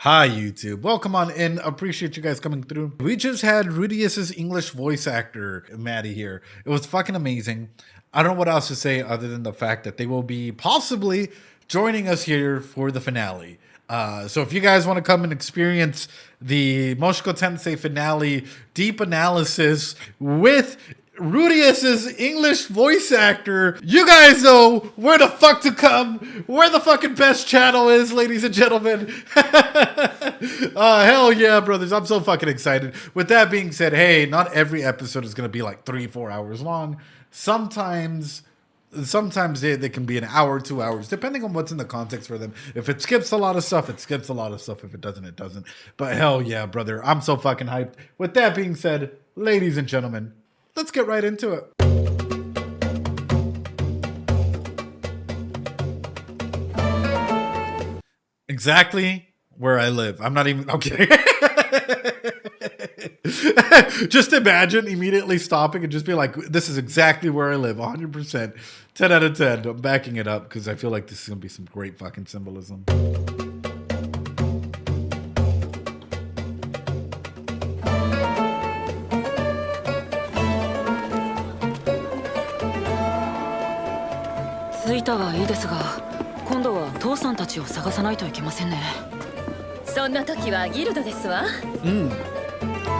Hi, YouTube. Welcome on in. Appreciate you guys coming through. We just had Rudius's English voice actor, Maddie, here. It was fucking amazing. I don't know what else to say other than the fact that they will be possibly joining us here for the finale. So if you guys want to come and experience the Mushoku Tensei finale deep analysis with Rudius's English voice actor, you guys know where the fuck to come, where the fucking best channel is, ladies and gentlemen. Hell yeah, brothers. I'm so fucking excited. With that being said, hey, not every episode is going to be like 3-4 hours long. Sometimes they can be an hour, 2 hours, depending on what's in the context for them. If it skips a lot of stuff, it skips a lot of stuff. If it doesn't, it doesn't. But hell yeah, brother. I'm so fucking hyped. With that being said, ladies and gentlemen, let's get right into it. Exactly where I live. I'm not even okay. Just imagine immediately stopping and just be like, this is exactly where I live. 100%. 10 out of 10. I'm backing it up because I feel like this is going to be some great fucking symbolism.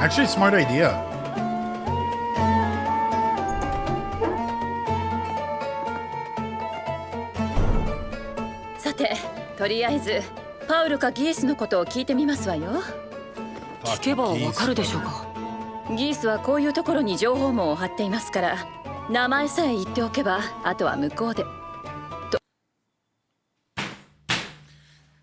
Actually, smart idea. さて、とりあえずパウルかギースのことを聞いてみますわよ。聞けばわかるでしょうか。ギースはこういうところに情報網を張っていますから、名前さえ言っておけば、あとは向こうで。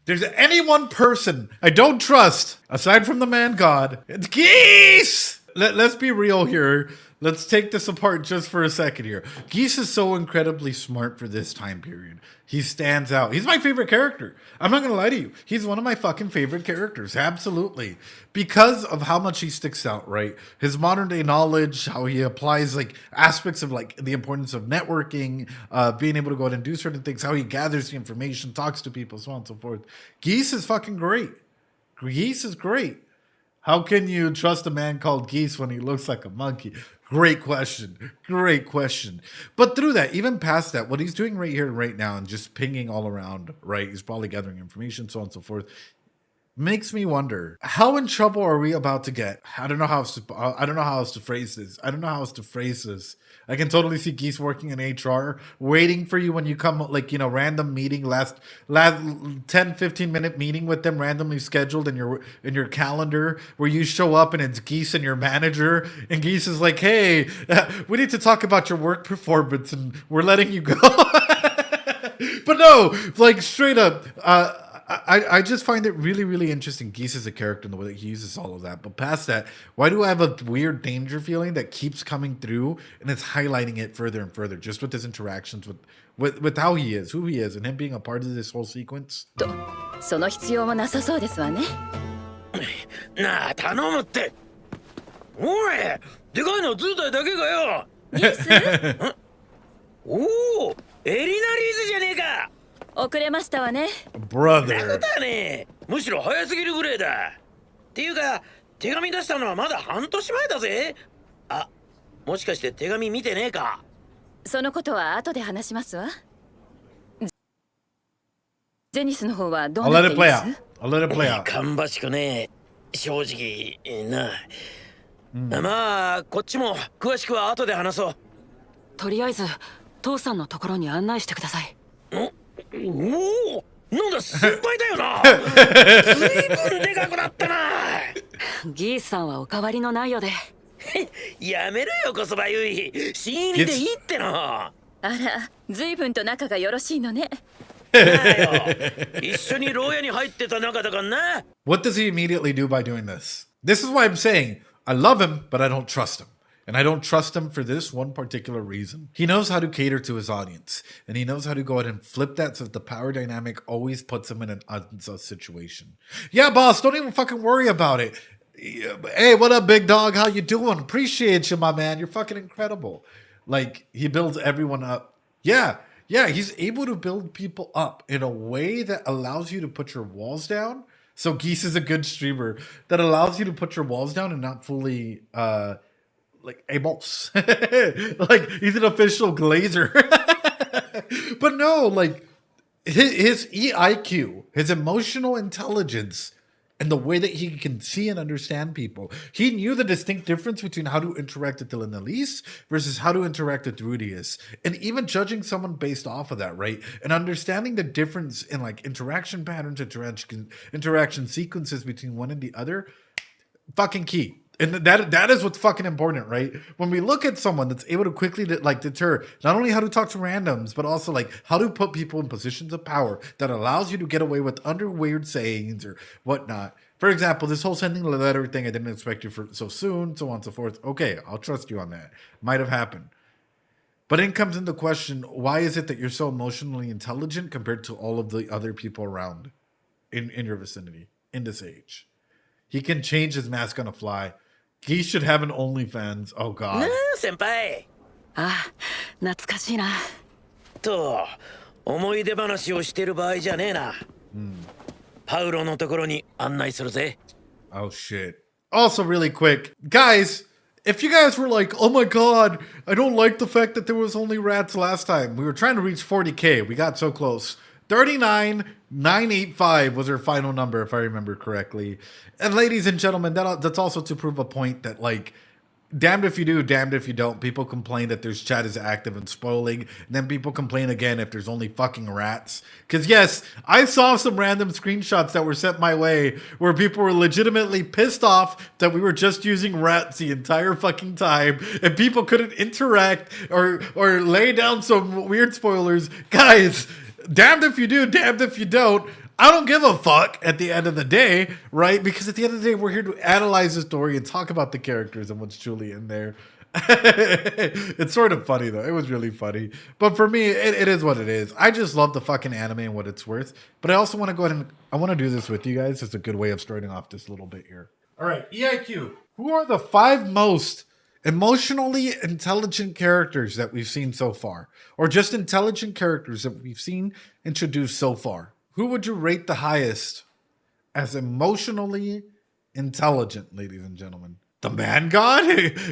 There's any one person I don't trust, aside from the man God, it's Geese! Let's be real here. Let's take this apart just for a second here. Geese is so incredibly smart for this time period. He stands out. He's my favorite character. I'm not going to lie to you. He's one of my fucking favorite characters. Absolutely. Because of how much he sticks out, right? His modern day knowledge, how he applies like aspects of like the importance of networking, being able to go out and do certain things, how he gathers the information, talks to people, so on and so forth. Geese is fucking great. Geese is great. How can you trust a man called Geese when he looks like a monkey? Great question. Great question. But through that, even past that, what he's doing right here, right now, and just pinging all around, right? He's probably gathering information, so on and so forth. Makes me wonder, how in trouble are we about to get? I don't know how else to phrase this. I can totally see Geese working in HR, waiting for you when you come, like, random meeting, last 10-15 minute meeting with them, randomly scheduled in your calendar, where you show up and it's Geese and your manager, and Geese is like, hey, we need to talk about your work performance, and we're letting you go. But no, like straight up, I just find it really, really interesting. Geese is a character in the way that he uses all of that. But past that, why do I have a weird danger feeling that keeps coming through, and it's highlighting it further and further, just with his interactions with how he is, who he is, and him being a part of this whole sequence? その必要もなさそうですわね。なあ、頼むって。おい、でかいの図体だけかよ。ギース？おお、エリナリーズじゃねえか。遅れましたわね。Brother。なんだね。むしろ早すぎるぐらいだ。っていうか、手紙出したのはまだ半年前だぜ。あ、もしかして手紙見てねえか。そのことは後で話しますわ。ゼニスの方はどうなっています？ I'll let it play out. 芳しくね、正直な。まあ、こっちも詳しくは後で話そう。とりあえず父さんのところに案内してください。おお、なんだ先輩だよな。ずいぶんでかくなったな。ギースさんはお変わりのないようで。やめろよこそばゆい。新入りでいいっての。あら、ずいぶんと仲がよろしいのね。一緒に牢屋に入ってた仲だからな。What does he immediately do by doing this? This is why I'm saying I love him, but I don't trust him. And I don't trust him for this one particular reason. He knows how to cater to his audience. And he knows how to go ahead and flip that so that the power dynamic always puts him in an unsa situation. Yeah, boss, don't even fucking worry about it. Hey, what up, big dog? How you doing? Appreciate you, my man. You're fucking incredible. Like, he builds everyone up. Yeah, he's able to build people up in a way that allows you to put your walls down So Geese is a good streamer that allows you to put your walls down and not fully like a boss. Like he's an official glazer. But no, like his EIQ, his emotional intelligence, and the way that he can see and understand people. He knew the distinct difference between how to interact with Elise versus how to interact with Rudius. And even judging someone based off of that, right? And understanding the difference in like interaction patterns, interaction sequences between one and the other, fucking key. And that is what's fucking important, right? When we look at someone that's able to quickly like deter not only how to talk to randoms, but also like how to put people in positions of power that allows you to get away with under weird sayings or whatnot. For example, this whole sending the letter thing, I didn't expect you for so soon, so on and so forth. Okay, I'll trust you on that. Might have happened. But then comes into question, why is it that you're so emotionally intelligent compared to all of the other people around in your vicinity in this age? He can change his mask on a fly. He should have an OnlyFans. Oh God. なあ先輩ああ、懐かしいな。と思い出話をしてる場合じゃねえな。パウロのところに案内するぜ。Oh shit. Also really quick, guys, if you guys were like, oh my God, I don't like the fact that there was only rats last time. We were trying to reach 40K. We got so close. 39,985 was her final number, if I remember correctly. And ladies and gentlemen, that's also to prove a point that, like, damned if you do, damned if you don't. People complain that there's chat is active and spoiling. And then people complain again if there's only fucking rats. Because, yes, I saw some random screenshots that were sent my way where people were legitimately pissed off that we were just using rats the entire fucking time. And people couldn't interact or lay down some weird spoilers. Guys, damned if you do, damned if you don't. I don't give a fuck at the end of the day, right? Because at the end of the day, we're here to analyze the story and talk about the characters and what's truly in there. It's sort of funny, though. It was really funny. But for me, it is what it is. I just love the fucking anime and what it's worth. But I also want to go ahead and I want to do this with you guys. It's a good way of starting off this little bit here. All right, EIQ. Who are the 5 most emotionally intelligent characters that we've seen so far? Or just intelligent characters that we've seen introduced so far? Who would you rate the highest as emotionally intelligent, ladies and gentlemen? The Man God?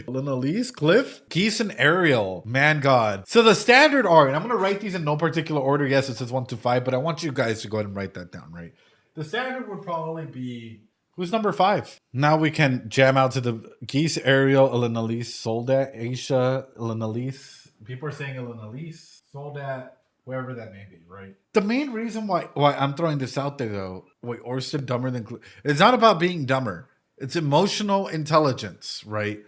Elise, Cliff, Geese, and Ariel. Man God. So the standard are, and I'm going to write these in no particular order. Yes, it says 1 to 5, but I want you guys to go ahead and write that down, right? The standard would probably be, who's number 5? Now we can jam out to the Geese, Ariel, Elise, Soldat, Aisha, Elise. People are saying Elise, Soldat, wherever that may be, right? The main reason why I'm throwing this out there, though, wait, Orsted dumber than... It's not about being dumber. It's emotional intelligence, right?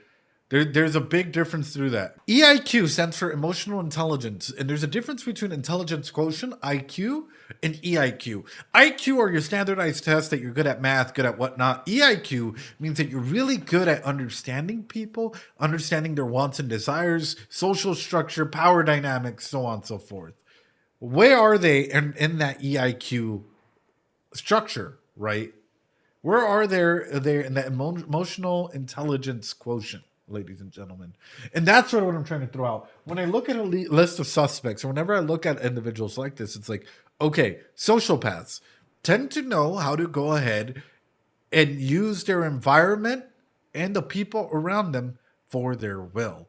There's a big difference through that. EIQ stands for emotional intelligence, and there's a difference between intelligence quotient, IQ, and EIQ. IQ are your standardized tests that you're good at math, good at whatnot. EIQ means that you're really good at understanding people, understanding their wants and desires, social structure, power dynamics, so on and so forth. Where are they in that EIQ structure, right? Where are they in that emotional intelligence quotient, ladies and gentlemen? And that's sort of what I'm trying to throw out. When I look at a list of suspects, or whenever I look at individuals like this, it's like, okay, sociopaths tend to know how to go ahead and use their environment and the people around them for their will.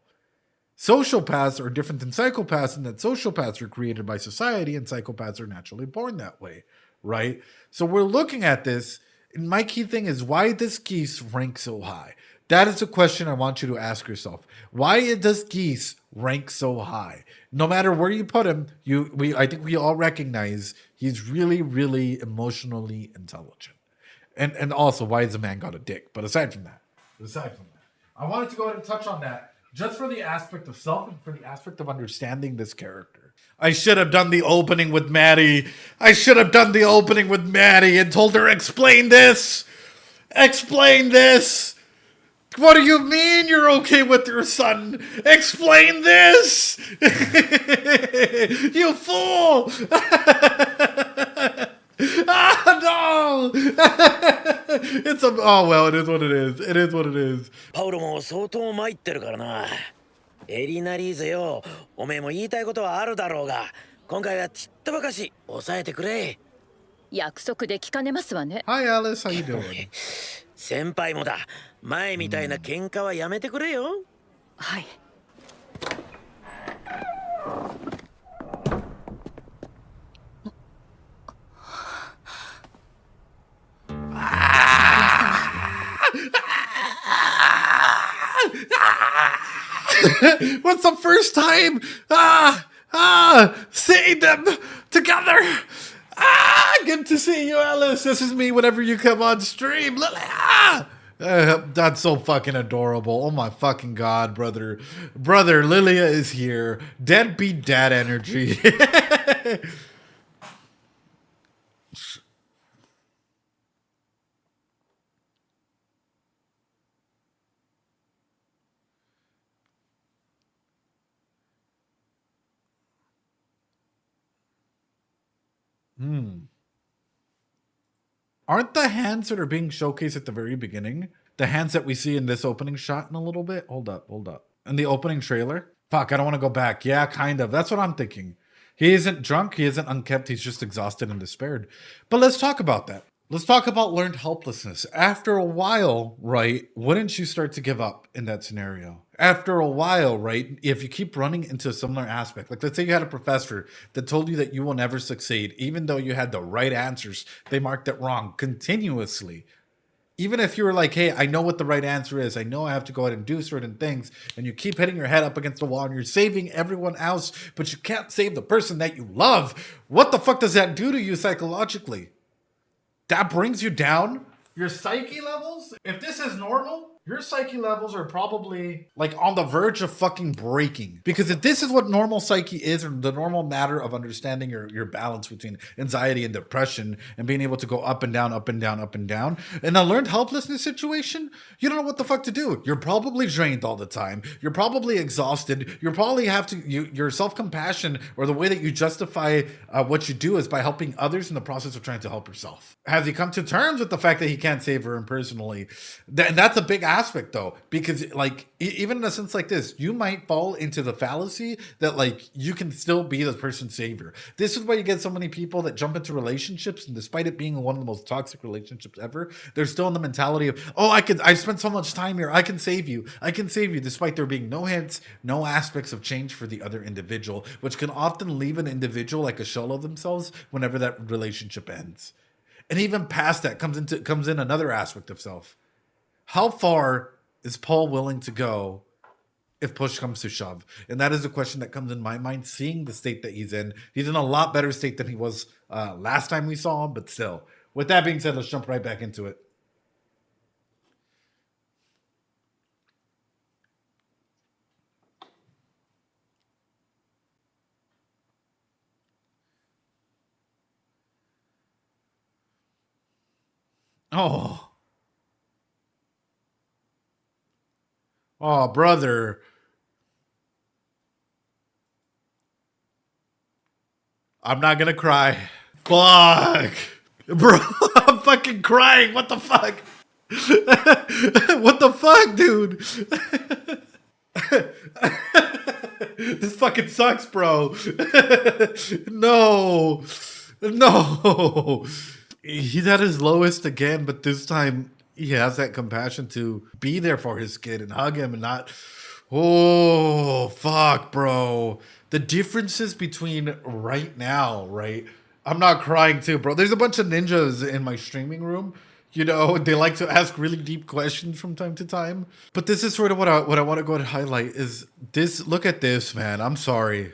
Sociopaths are different than psychopaths in that sociopaths are created by society and psychopaths are naturally born that way, right? So we're looking at this, and my key thing is why does Geese rank so high? That is a question I want you to ask yourself. Why does Geese rank so high? No matter where you put him, I think we all recognize he's really, really emotionally intelligent. And also, why is the man got a dick? But aside from that, I wanted to go ahead and touch on that. Just for the aspect of self and for the aspect of understanding this character. I should have done the opening with Maddie. And told her, explain this. What do you mean you're okay with your son? Explain this. You fool. No. It is what it is. パウロも相当参ってるからな。エリナリーゼよ、おめえも言いたいことはあるだろうが、今回はちっとばかし抑えてくれ。約束できかねますわね。 Hi Alice, how you doing? 先輩もだ。前みたいな喧嘩はやめてくれよ。はい。What's the first time seeing them together? Good to see you, Alice. This is me whenever you come on stream. That's so fucking adorable. Oh my fucking god, brother. Brother, Lilia is here. Deadbeat dad energy. Aren't the hands that are being showcased at the very beginning the hands that we see in this opening shot in a little bit? Hold up. In the opening trailer? Fuck, I don't want to go back. Yeah, kind of. That's what I'm thinking. He isn't drunk. He isn't unkept. He's just exhausted and despaired. But let's talk about that. Let's talk about learned helplessness. After a while, right, wouldn't you start to give up in that scenario? After a while, right, if you keep running into a similar aspect, like let's say you had a professor that told you that you will never succeed, even though you had the right answers, they marked it wrong continuously. Even if you were like, hey, I know what the right answer is, I know I have to go ahead and do certain things, and you keep hitting your head up against the wall and you're saving everyone else, but you can't save the person that you love, what the fuck does that do to you psychologically? That brings you down? Your psyche levels? If this is normal, your psyche levels are probably like on the verge of fucking breaking. Because if this is what normal psyche is, or the normal matter of understanding your balance between anxiety and depression and being able to go up and down, up and down, up and down, in a learned helplessness situation, you don't know what the fuck to do. You're probably drained all the time. You're probably exhausted. You probably have to, your self-compassion or the way that you justify what you do is by helping others in the process of trying to help yourself. Has he come to terms with the fact that he can't save her personally? That's a big aspect though, because like even in a sense like this, you might fall into the fallacy that like you can still be the person's savior. This is why you get so many people that jump into relationships, and despite it being one of the most toxic relationships ever, they're still in the mentality of, oh, I spent so much time here, I can save you, despite there being no hints, no aspects of change for the other individual, which can often leave an individual like a shell of themselves whenever that relationship ends. And even past that comes in another aspect of self. How far is Paul willing to go if push comes to shove? And that is a question that comes in my mind, seeing the state that he's in. He's in a lot better state than he was last time we saw him, but still. With that being said, let's jump right back into it. Oh, brother. I'm not gonna cry. Fuck. Bro, I'm fucking crying. What the fuck? What the fuck, dude? This fucking sucks, bro. No. He's at his lowest again, but this time he has that compassion to be there for his kid and hug him and not. Oh, fuck, bro. The differences between right now, right? I'm not crying too, bro. There's a bunch of ninjas in my streaming room. You know, they like to ask really deep questions from time to time. But this is sort of what I want to go ahead and highlight is this. Look at this, man. I'm sorry.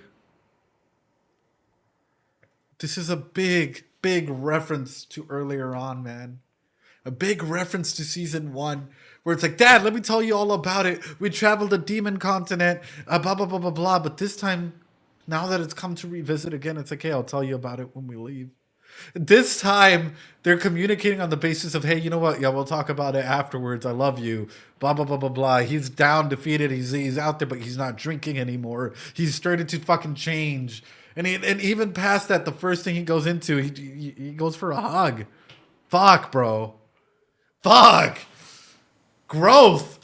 This is a big reference to earlier on, man. A big reference to season 1, where it's like, Dad, let me tell you all about it. We traveled a demon continent, blah, blah, blah, blah, blah. But this time, now that it's come to revisit again, it's like, hey, I'll tell you about it when we leave. This time, they're communicating on the basis of, hey, you know what? Yeah, we'll talk about it afterwards. I love you. Blah, blah, blah, blah, blah. He's down, defeated. He's out there, but he's not drinking anymore. He's started to fucking change. And even past that, the first thing he goes into, he goes for a hug. Fuck, bro. Fuck. Growth.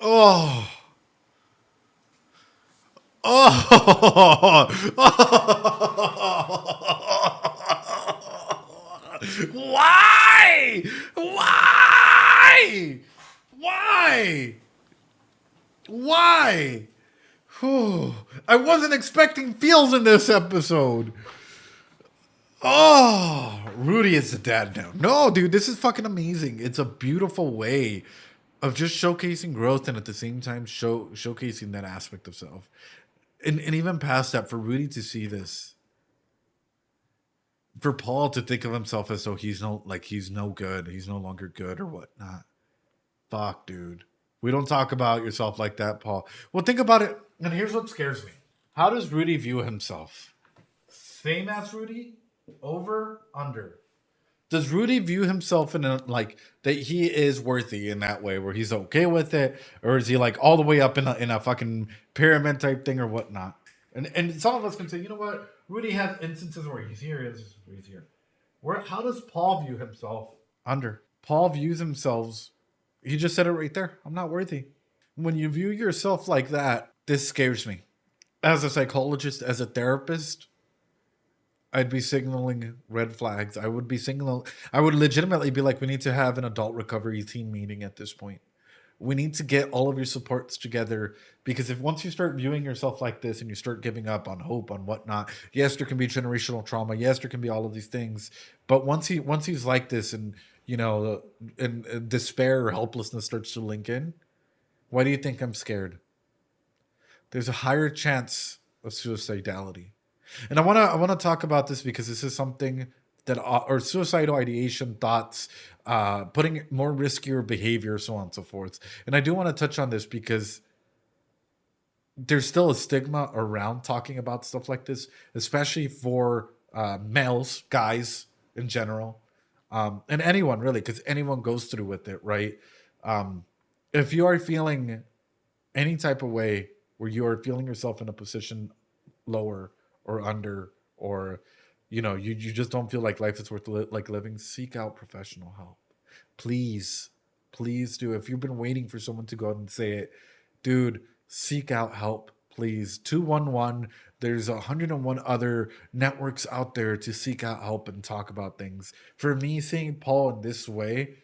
Oh. Oh. Why? Why? Why? Why? Whew. I wasn't expecting feels in this episode. Oh, Rudy is the dad now. No, dude, this is fucking amazing. It's a beautiful way of just showcasing growth and at the same time showcasing that aspect of self. And even past that, for Rudy to see this, for Paul to think of himself as though he's no good, he's no longer good or whatnot. Fuck, dude. We don't talk about yourself like that, Paul. Well, think about it. And here's what scares me. How does Rudy view himself? Same as Rudy? Over? Under? Does Rudy view himself in a, like, that he is worthy in that way where he's okay with it? Or is he like all the way up in a fucking pyramid type thing or whatnot? And some of us can say, you know what? Rudy has instances where he's here, he's here. How does Paul view himself? Under. Paul views himself, he just said it right there. I'm not worthy. When you view yourself like that, this scares me. As a psychologist, as a therapist, I'd be signaling red flags. I would legitimately be like, we need to have an adult recovery team meeting at this point. We need to get all of your supports together, because once you start viewing yourself like this and you start giving up on hope, on whatnot, yes, there can be generational trauma. Yes, there can be all of these things. But once he's like this and, you know, and despair or helplessness starts to link in, why do you think I'm scared? There's a higher chance of suicidality. And I want to talk about this because this is something that, or suicidal ideation, thoughts, putting more riskier behavior, so on and so forth. And I do want to touch on this because there's still a stigma around talking about stuff like this, especially for males, guys in general, and anyone really, because anyone goes through with it, right? If you are feeling any type of way where you are feeling yourself in a position lower or under, or you know, you just don't feel like life is worth living, seek out professional help. Please do. If you've been waiting for someone to go out and say it, dude, seek out help, please. 211, there's 101 other networks out there to seek out help and talk about things. For me, seeing Paul in this way,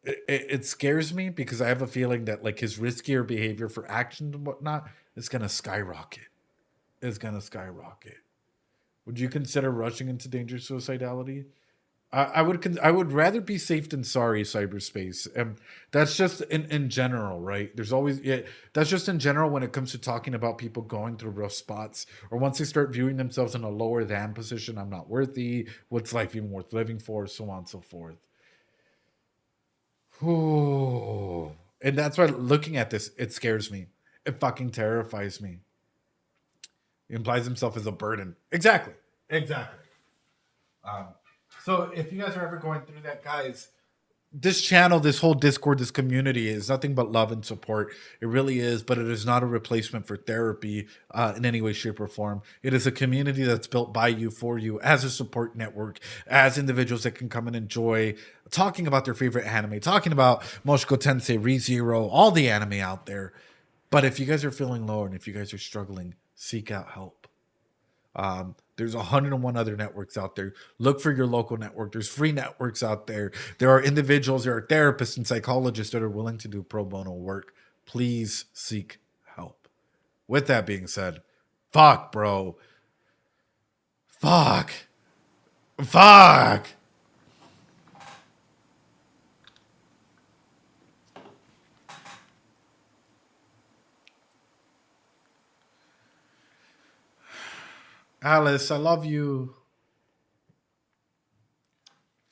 it scares me because I have a feeling that like his riskier behavior for action and whatnot is going to skyrocket. Would you consider rushing into dangerous suicidality? I would rather be safe than sorry, cyberspace. And that's just in general, right? There's always, that's just in general when it comes to talking about people going through rough spots, or once they start viewing themselves in a lower than position, I'm not worthy, what's life even worth living for, so on and so forth. Ooh. And that's why looking at this, it scares me. It fucking terrifies me. He implies himself as a burden. Exactly. So if you guys are ever going through that, guys, this channel, this whole Discord, this community is nothing but love and support. It really is, but it is not a replacement for therapy in any way, shape, or form. It is a community that's built by you, for you, as a support network, as individuals that can come and enjoy talking about their favorite anime, talking about Mushoku Tensei, ReZero, all the anime out there. But if you guys are feeling low and if you guys are struggling, seek out help. There's 101 other networks out there. Look for your local network. There's free networks out there. There are individuals, there are therapists and psychologists that are willing to do pro bono work. Please seek help. With that being said, fuck, bro. Fuck. Alice, I love you.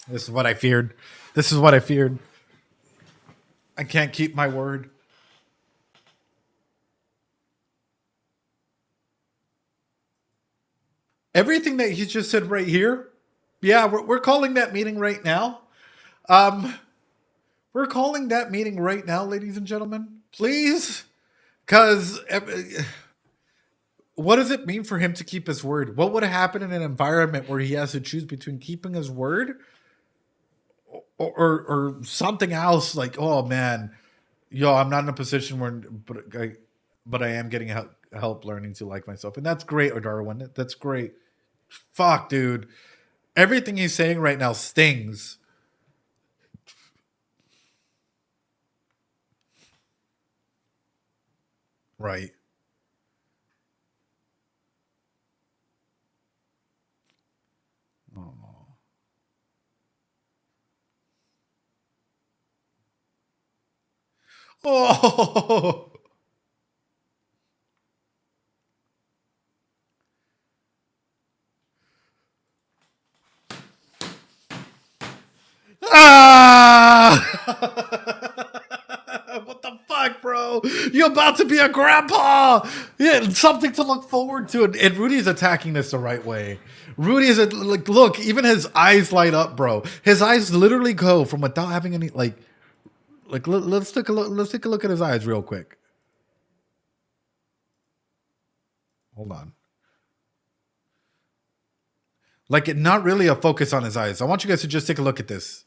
This is what I feared. I can't keep my word. Everything that he just said right here, yeah, we're calling that meeting right now. We're calling that meeting right now, ladies and gentlemen. Please. Because what does it mean for him to keep his word? What would happen in an environment where he has to choose between keeping his word or something else? Like, oh man, Yo, I'm not in a position where, but I am getting help learning to like myself, and that's great, Darwin. That's great. Fuck, dude. Everything he's saying right now stings. Right. Oh. Oh. Ah! What the fuck, bro? You're about to be a grandpa. Yeah, something to look forward to. And Rudy's attacking this the right way. Rudy is like, look, even his eyes light up, bro. His eyes literally go from without having any like. Let's take a look. Let's take a look at his eyes real quick. Hold on. Like, not really a focus on his eyes. I want you guys to just take a look at this.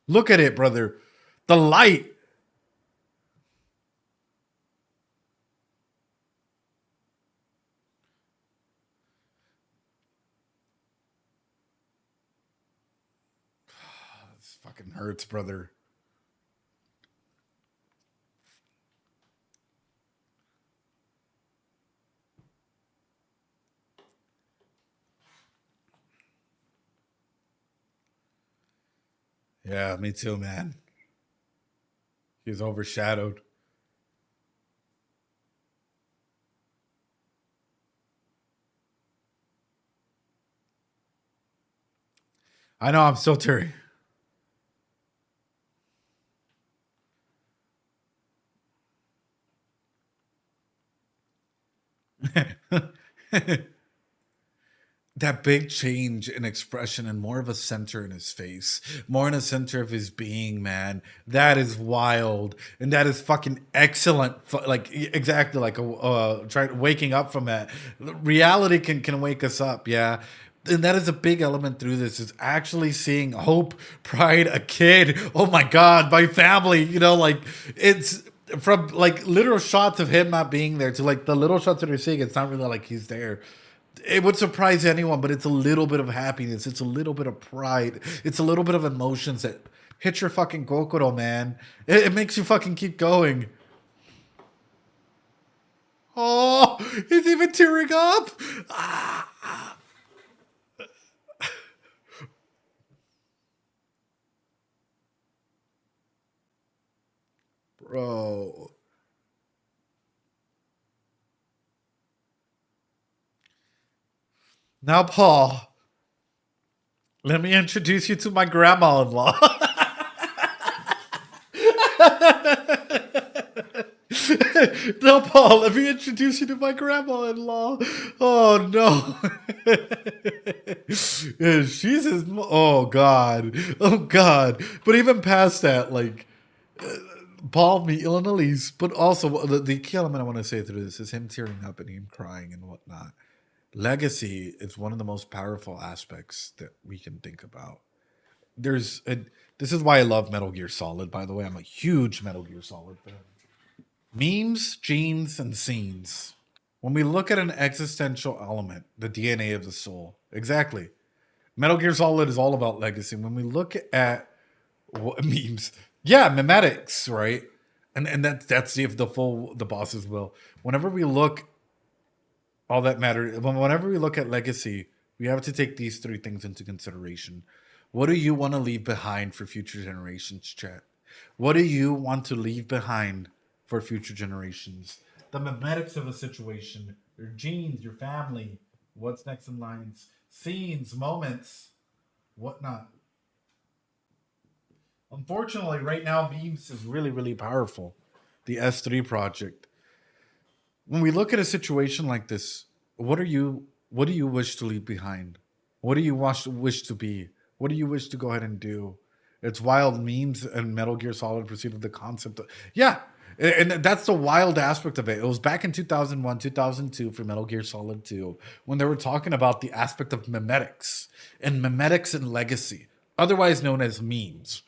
Look at it, brother. The light. This fucking hurts, brother. Yeah, me too, man. He's overshadowed. I know, I'm so teary. That big change in expression and more of a center in his face, more in a center of his being, man. That is wild, and that is fucking excellent. Like, exactly, like waking up from that. Reality can wake us up, yeah. And that is a big element through this, is actually seeing hope, pride, a kid. Oh my God, my family. You know, like, it's from like literal shots of him not being there to like the little shots that you're seeing. It's not really like he's there. It would surprise anyone, but it's a little bit of happiness. It's a little bit of pride. It's a little bit of emotions that hit your fucking kokoro, man. It makes you fucking keep going. Oh, he's even tearing up. Bro. Now, Paul, let me introduce you to my grandma-in-law. No, Paul, let me introduce you to my grandma-in-law. Oh, no. Yeah, she's his... Oh, God. Oh, God. But even past that, like... Paul, me, and Elise, but also the key element I want to say through this is him tearing up and him crying and whatnot. Legacy is one of the most powerful aspects that we can think about. This is why I love Metal Gear Solid, by the way. I'm a huge Metal Gear Solid fan. Memes, genes, and scenes. When we look at an existential element, the DNA of the soul, exactly. Metal Gear Solid is all about legacy. When we look at memes, yeah, memetics, right? And that's the boss's will. Whenever we look, all that matters. Whenever we look at legacy, we have to take these three things into consideration. What do you want to leave behind for future generations, chat? What do you want to leave behind for future generations? The memetics of a situation, your genes, your family, what's next in lines, scenes, moments, whatnot. Unfortunately, right now, Beams is really, really powerful. The S3 project. When we look at a situation like this, what do you wish to leave behind? What do you wish to be? What do you wish to go ahead and do? It's wild. Memes and Metal Gear Solid pursuit of the concept of, yeah, And that's the wild aspect of it. It was back in 2001, 2002 for Metal Gear Solid 2 when they were talking about the aspect of memetics and legacy, otherwise known as memes.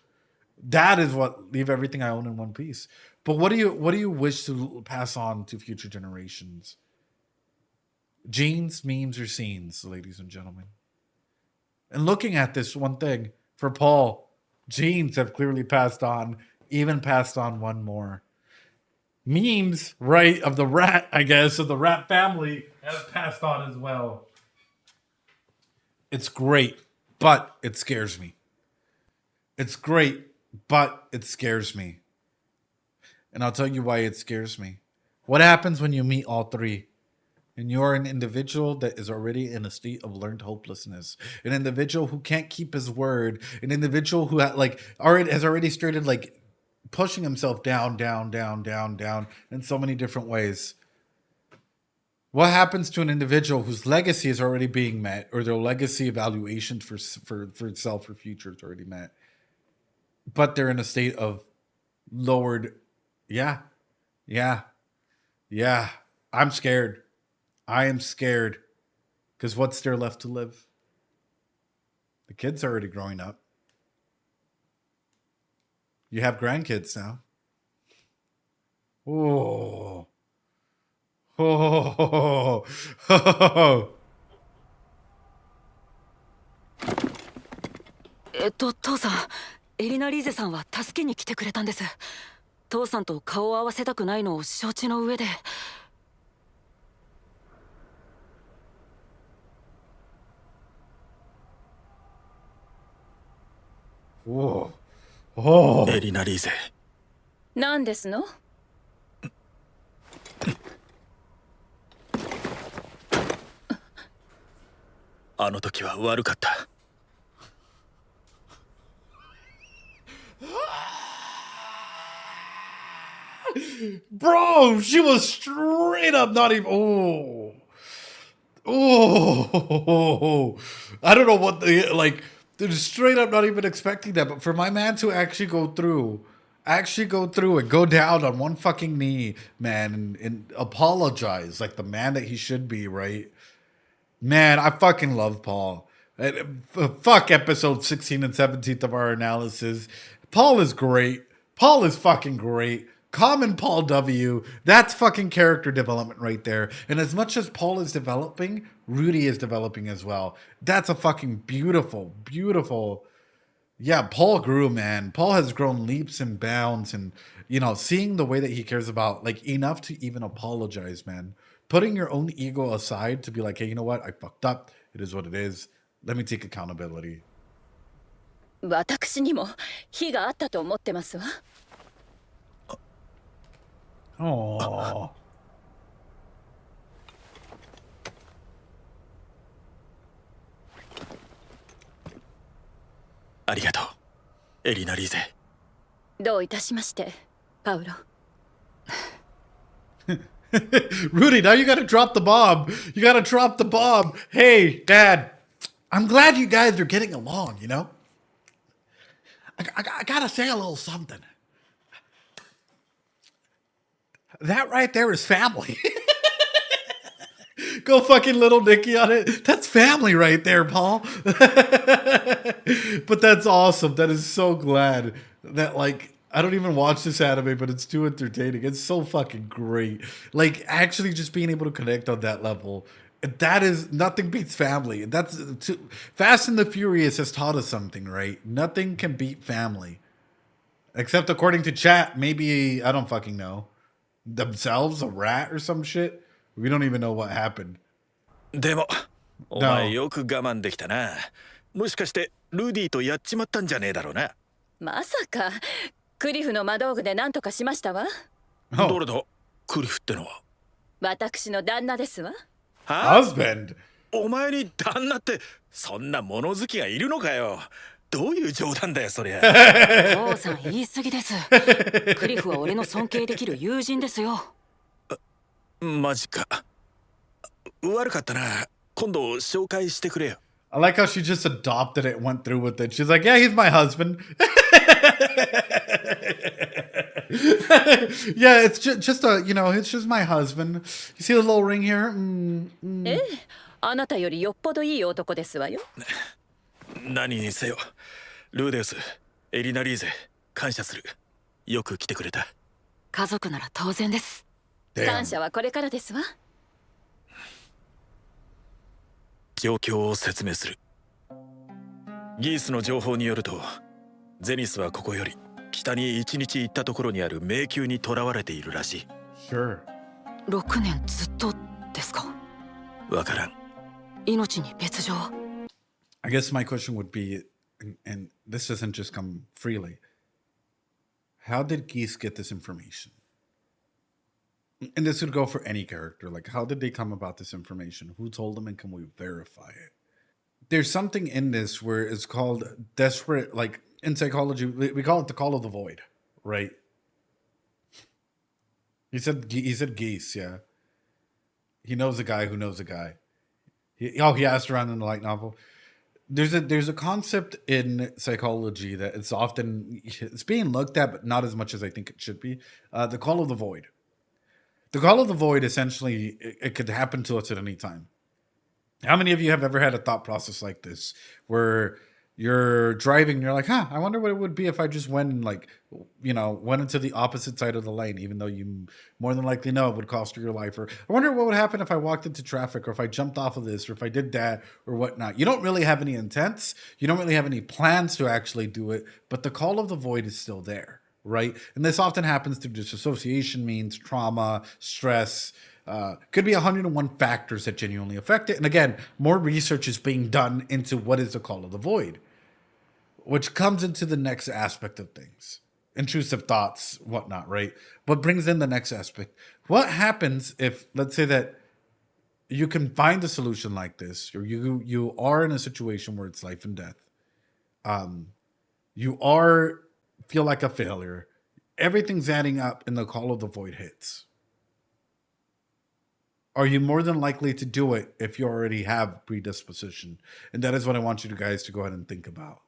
That is what leave everything I own in one piece. But what do you wish to pass on to future generations? Genes, memes, or scenes, ladies and gentlemen. And looking at this one thing, for Paul, genes have clearly passed on, even passed on one more. Memes, right, of the rat, I guess, of the rat family have passed on as well. It's great, but it scares me. It's great, but it scares me. And I'll tell you why it scares me. What happens when you meet all three? And you're an individual that is already in a state of learned hopelessness. An individual who can't keep his word. An individual who has already started pushing himself down in so many different ways. What happens to an individual whose legacy is already being met, or their legacy evaluation for itself or future is already met, but they're in a state of lowered, yeah, I'm scared. I am scared. Because what's there left to live? The kids are already growing up. You have grandkids now. Oh. Oh. Oh. 父さん、エリナ・リーゼさんは助けに来てくれたんです。父さんと顔を合わせたくないのを承知の上で。おお。エリナ・リーゼ。何ですの？あの時は悪かった。Bro, she was straight up not even. Oh. I don't know what they're straight up not even expecting that. But for my man to actually go through and go down on one fucking knee, man, and apologize like the man that he should be, right? Man, I fucking love Paul. Fuck episode 16 and 17 of our analysis. Paul is great. Paul is fucking great. Common Paul W. That's fucking character development right there. And as much as Paul is developing, Rudy is developing as well. That's a fucking beautiful. Yeah, Paul grew, man. Paul has grown leaps and bounds, and seeing the way that he cares about enough to even apologize, man. Putting your own ego aside to be like, hey, you know what? I fucked up. It is what it is. Let me take accountability. 私にも非があったと思ってますわ。Oh. ありがとう、エリナ・リーゼ。どういたしまして、パウロ。Rudy, now you gotta drop the bomb. You gotta drop the bomb. Hey, Dad, I'm glad you guys are getting along, I gotta say a little something. That right there is family. Go fucking little Nicky on it. That's family right there, Paul. But that's awesome. That is so glad that I don't even watch this anime, but it's too entertaining. It's so fucking great. Actually just being able to connect on that level. That is, nothing beats family. That's Fast and the Furious has taught us something, right? Nothing can beat family. Except according to chat, maybe, I don't fucking know. Themselves, a rat or some shit. We don't even know what happened. でも、お前よく我慢できたな。もしかしてルディとやっちまったんじゃねえだろうな。まさかクリフの魔道具で何とかしましたわ。どれだ？クリフってのは？私の旦那ですわ。Husband? お前に旦那ってそんな物好きがいるのかよ。どういう冗談だよそりゃ。父さん言い過ぎです。クリフは俺の尊敬できる友人ですよ。マジか。悪かったな。今度紹介してくれよ。I like how she just adopted it and went through with it. She's like, yeah, he's my husband. Yeah, it's just a, it's just my husband. You see the little ring here? ええ、あなたよりよっぽどいい男ですわよ。何にせよ、ルーデウス、エリナリーゼ、感謝する。よく来てくれた。家族なら当然です。感謝はこれからですわ。状況を説明する。ギースの情報によると、ゼニスはここより北に1日行ったところにある迷宮に囚われているらしい。Sure. 6年ずっとですか？わからん。命に別状。I guess my question would be, and this doesn't just come freely, how did Geese get this information? And this would go for any character. Like, how did they come about this information? Who told them, and can we verify it? There's something in this where it's called desperate, like in psychology, we call it the call of the void, right? He said Geese, yeah. He knows a guy who knows a guy. He asked around in the light novel. There's a concept in psychology that it's being looked at, but not as much as I think it should be. The call of the void. The call of the void, essentially, it could happen to us at any time. How many of you have ever had a thought process like this, where you're driving and you're like, I wonder what it would be if I just went and went into the opposite side of the lane, even though you more than likely know it would cost you your life. Or I wonder what would happen if I walked into traffic, or if I jumped off of this, or if I did that, or whatnot. You don't really have any intents. You don't really have any plans to actually do it, but the call of the void is still there, right? And this often happens through disassociation means, trauma, stress. Could be 101 factors that genuinely affect it. And again, more research is being done into what is the call of the void, which comes into the next aspect of things. Intrusive thoughts, whatnot, right? But brings in the next aspect. What happens if, let's say that you can find a solution like this, or you are in a situation where it's life and death. You feel like a failure. Everything's adding up and the call of the void hits. Are you more than likely to do it if you already have predisposition? And that is what I want you guys to go ahead and think about.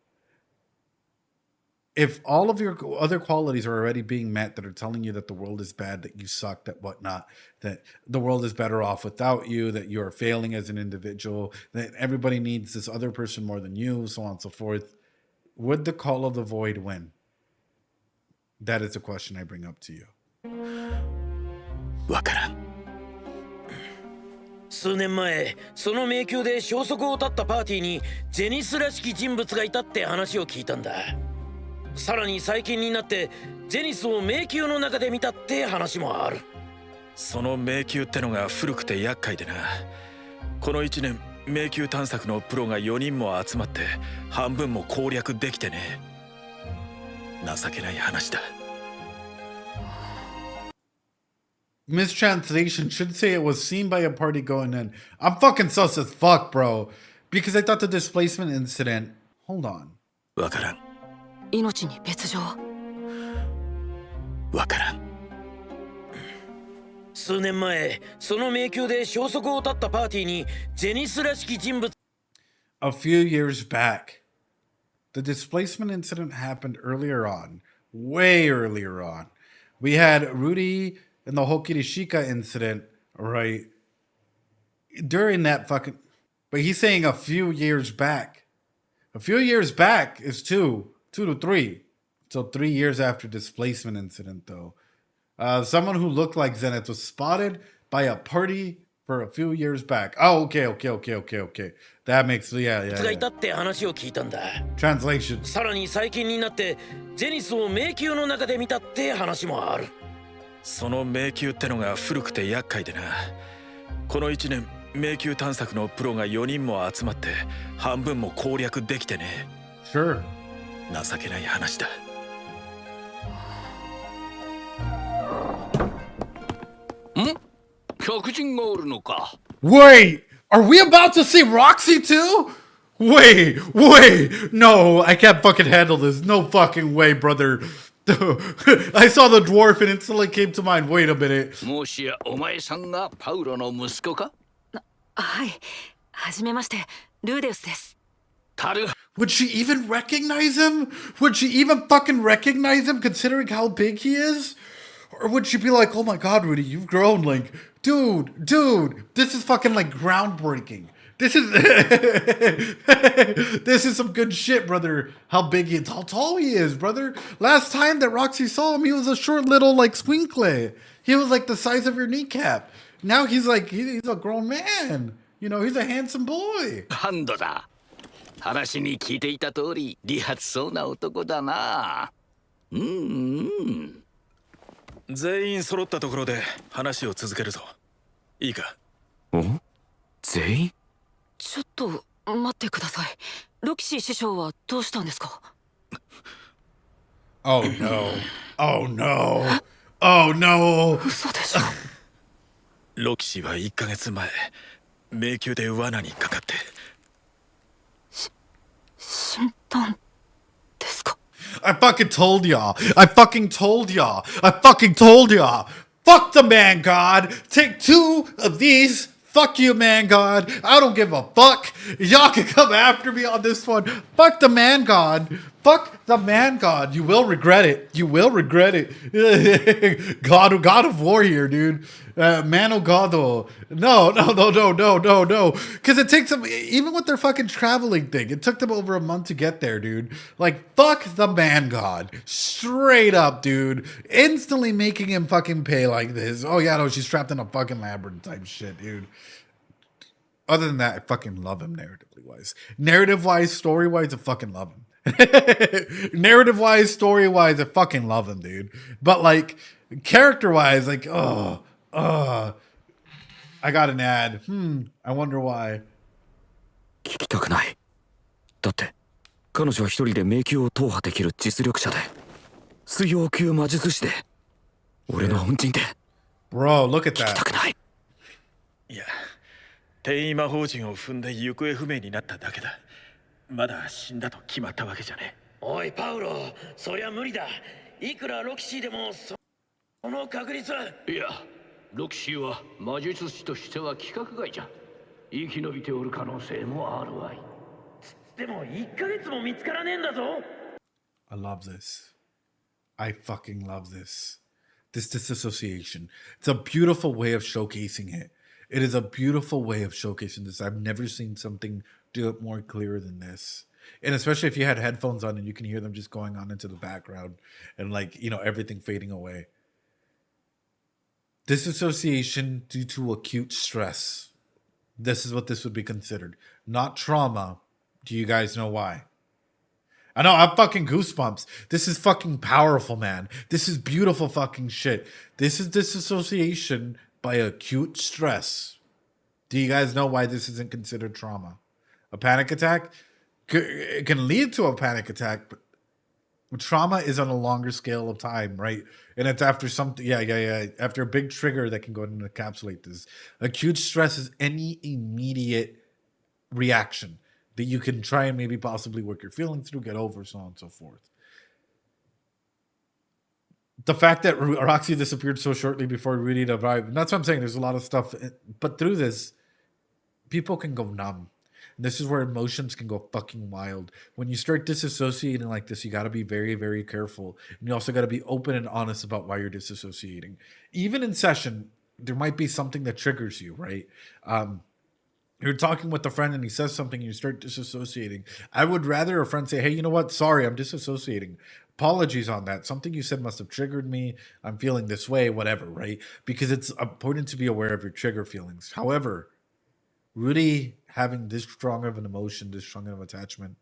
If all of your other qualities are already being met that are telling you that the world is bad, that you suck, that whatnot, that the world is better off without you, that you're failing as an individual, that everybody needs this other person more than you, so on and so forth, would the call of the void win? That is a question I bring up to you. わからん。数年前、その迷宮で消息を絶ったパーティーにジェニスらしき人物がいたって話を聞いたんだ。さらに最近になってジェニスを迷宮の中で見たって話もある。その迷宮ってのが古くて厄介でな。この1年迷宮探索のプロが4人も集まって半分も攻略できてね。情けない話だ。Mistranslation should say it was seen by a party going in. I'm fucking sus as fuck, bro. Because I thought the displacement incident... Hold on. わからん。命に別状。わからん。数年前、その迷宮で消息を絶ったパーティーにジェニスらしき人物。A few years back, the displacement incident happened earlier on. Way earlier on. We had Rudy and the Hokirishika incident, right? During that fucking... But he's saying a few years back. A few years back is 2 to 3. So 3 years after displacement incident, though. Someone who looked like Zenith was spotted by a party for a few years back. Oh, okay. That makes... Yeah. がいたって話を聞いたんだ。Translation. さらに最近になってジェニスを迷宮の中で見たって話もある。その迷宮ってのが古くて厄介でな。この1年迷宮探索のプロが4人も集まって半分も攻略できてね。Sure. 情けない話だ。客人がおるのか。Wait! Are we about to see ROXY too? Wait! No, I can't fucking handle this. No fucking way, brother. I saw the dwarf and instantly came to mind. Wait a minute. もしやお前さんがパウロの息子か。はい。はじめまして、ルーデウスです。タル。Would she even recognize him? Would she even fucking recognize him considering how big he is? Or would she be like, oh my god, Rudy, you've grown, like, dude, this is fucking like groundbreaking. This is this is some good shit, brother. How big he is, how tall he is, brother. Last time that Roxy saw him, he was a short little like squinkle. He was like the size of your kneecap. Now he's like he's a grown man. You know, he's a handsome boy. ハンドだ。話に聞いていた通り、利発そうな男だな。全員揃ったところで話を続けるぞ。いいか？全員？ちょっと待ってください。ロキシー師匠はどうしたんですか？ Oh no. Oh no. Oh no. 嘘でしょ。ロキシは1ヶ月前、迷宮で罠にかかって。死んだんですか？ I fucking told y'all. I fucking told y'all. I fucking told y'all. Fuck the man god. Take 2 of these. Fuck you, man god. I don't give a fuck. Y'all can come after me on this one. Fuck the man god. Fuck the man god. You will regret it. You will regret it. God of war here, dude. Mano Godo. No. Because it takes them, even with their fucking traveling thing, it took them over a month to get there, dude. Like, fuck the man god. Straight up, dude. Instantly making him fucking pay like this. Oh, yeah, no, she's trapped in a fucking labyrinth type shit, dude. Other than that, I fucking love him narratively wise. Narrative wise, story wise, I fucking love him. Narrative wise, story wise, I fucking love him, dude. But like, character wise, like, I got an ad. I wonder why. 聞きたくない。だって、彼女は一人で迷宮を踏破できる実力者で、水曜級魔術師で、俺の恩人で。Bro, look at 聞きた that. くない。いや、転移魔法陣を踏んで行方不明になっただけだ。まだ死んだと決まったわけじゃね。おいパウロ、そりゃ無理だ。いくらロキシーでもその確率は。いや、ロキシーは魔術師としては規格外じゃ。生き延びておる可能性もあるわい。でも1ヶ月も見つからねえんだぞ。I love this. I fucking love this. This disassociation. It's a beautiful way of showcasing it. It is a beautiful way of showcasing this. I've never seen something do it more clear than this. And especially if you had headphones on and you can hear them just going on into the background and like, you know, everything fading away. Disassociation due to acute stress. This is what this would be considered. Not trauma. Do you guys know why? I know, I'm fucking goosebumps. This is fucking powerful, man. This is beautiful fucking shit. This is disassociation by acute stress. Do you guys know why this isn't considered trauma? A panic attack? It can lead to a panic attack, but trauma is on a longer scale of time, right? And it's after something, after a big trigger that can go and encapsulate this. Acute stress is any immediate reaction that you can try and maybe possibly work your feelings through, get over, so on and so forth. The fact that Roxy disappeared so shortly before Rudy arrived, that's what I'm saying. There's a lot of stuff, but through this, people can go numb. And this is where emotions can go fucking wild. When you start disassociating like this, you got to be very, very careful. And you also got to be open and honest about why you're disassociating. Even in session, there might be something that triggers you, right? You're talking with a friend and he says something and you start disassociating. I would rather a friend say, hey, you know what? Sorry, I'm disassociating. Apologies on that. Something you said must have triggered me. I'm feeling this way, whatever, right? Because it's important to be aware of your trigger feelings. However, Rudy having this strong of an emotion, this strong of an attachment,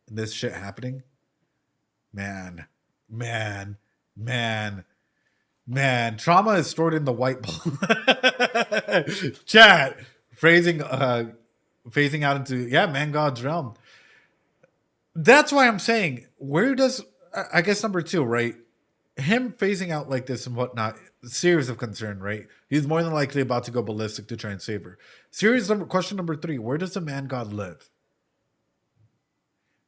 and this shit happening, man, trauma is stored in the white ball. Chat, phasing out into, man, God's realm. That's why I'm saying, where does, I guess number 2, right? Him phasing out like this and whatnot, serious of concern, right? He's more than likely about to go ballistic to try and save her. Question number 3, where does the man god live?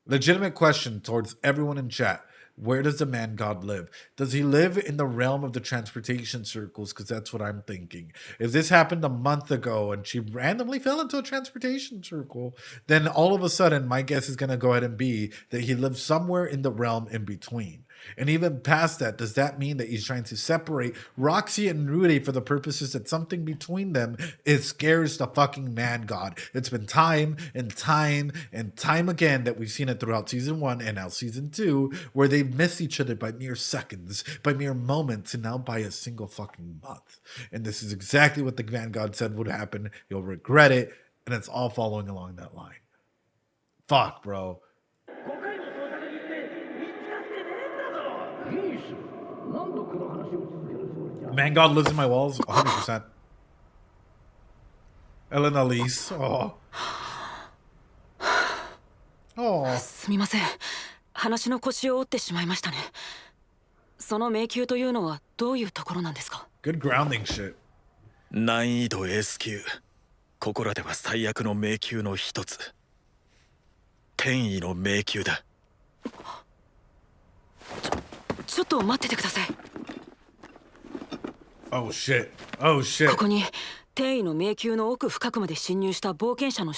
Legitimate question towards everyone in chat. where does the man god live? Does he live in the realm of the transportation circles? Because that's what I'm thinking. If this happened a month ago and she randomly fell into a transportation circle, then all of a sudden my guess is going to go ahead and be that he lives somewhere in the realm in between. And even past that, does that mean that he's trying to separate Roxy and Rudy for the purposes that something between them scares the fucking man god? It's been time and time and time again that we've seen it throughout season 1 and now season 2, where they've missed each other by mere seconds, by mere moments, and now by a single fucking month. And this is exactly what the man god said would happen. You'll regret it, and it's all following along that line. Fuck, bro. Man God lives in my walls, 100%. Ellen Elise. Oh. Oh. すみません。話の腰を折ってしまいましたね。その迷宮というのはどういうところなんですか？ Good grounding shit. 難易度 S 級。ここらでは最悪の迷宮の一つ。天意の迷宮だ。ちょっと待っててください。 Oh shit. Oh shit. ここに天意の迷宮の奥深くまで侵入した冒険者の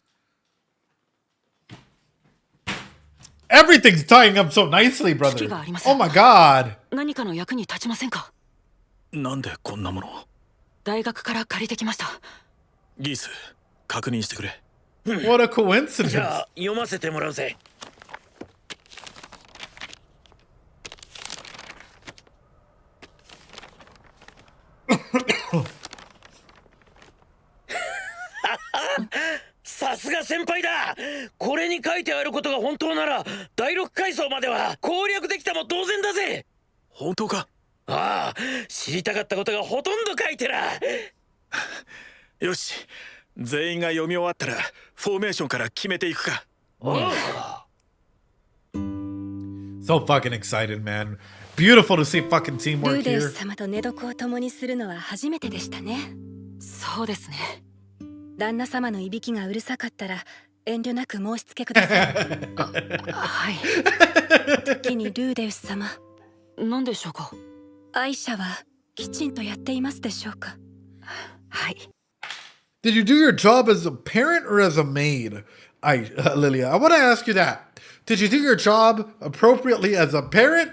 Everything's tying up so nicely, brother. Oh my god. 何かの役に立ちませんか？なんでこんなものを？大学から借りてきました。ギース、確認してくれ。What a coincidence. じゃあ読ませてもらうぜ。さすが先輩だ。これに書いてあることが本当なら第6階層までは攻略できたも同然だぜ。本当か？ああ、知りたかったことがほとんど書いてら。よし、全員が読み終わったらフォーメーションから決めていくか。So fucking excited, man. Beautiful to see fucking ル teamwork ーデウス here. 様と寝床を共にするのは初めてでしたね。そうですね。旦那様のいびきがうるさかったら遠慮なく申し付けください。はい。時にルーデウス様、何でしょうか？愛車はきちんとやっていますでしょうか？はい。 Did you do your job as a parent or as a maid? Lilia, I want to ask you that. Did you do your job appropriately as a parent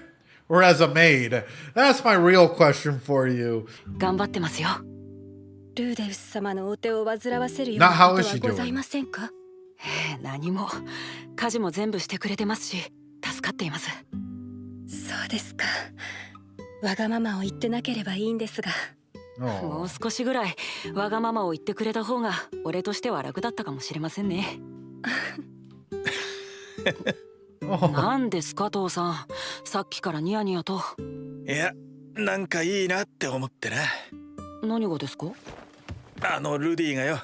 or as a maid? That's my real question for you. 頑張ってますよ。ルーデウス様のお手を煩わせるよう Now, な how こ is と she はござい doing? ませんか？何も。家事も全部してくれてますし、助かっています。そうですか。わがままを言ってなければいいんですが。もう少しぐらいわがままを言ってくれた方が俺としては楽だったかもしれませんね。何ですか父さん、さっきからニヤニヤと。いや、なんかいいなって思ってな。何がですか？あのルディがよ、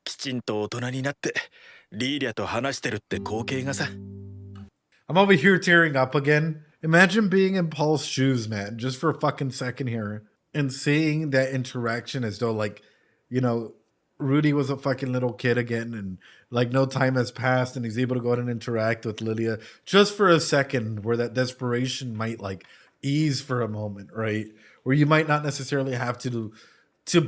きちんと大人になってリーリャと話してるって光景がさ。I'm over here tearing up again. Imagine being in Paul's shoes, man, just for a fucking second here. And seeing that interaction as though, like, you know, Rudy was a fucking little kid again and like no time has passed and he's able to go out and interact with Lilia just for a second, where that desperation might like ease for a moment, right? Where you might not necessarily have to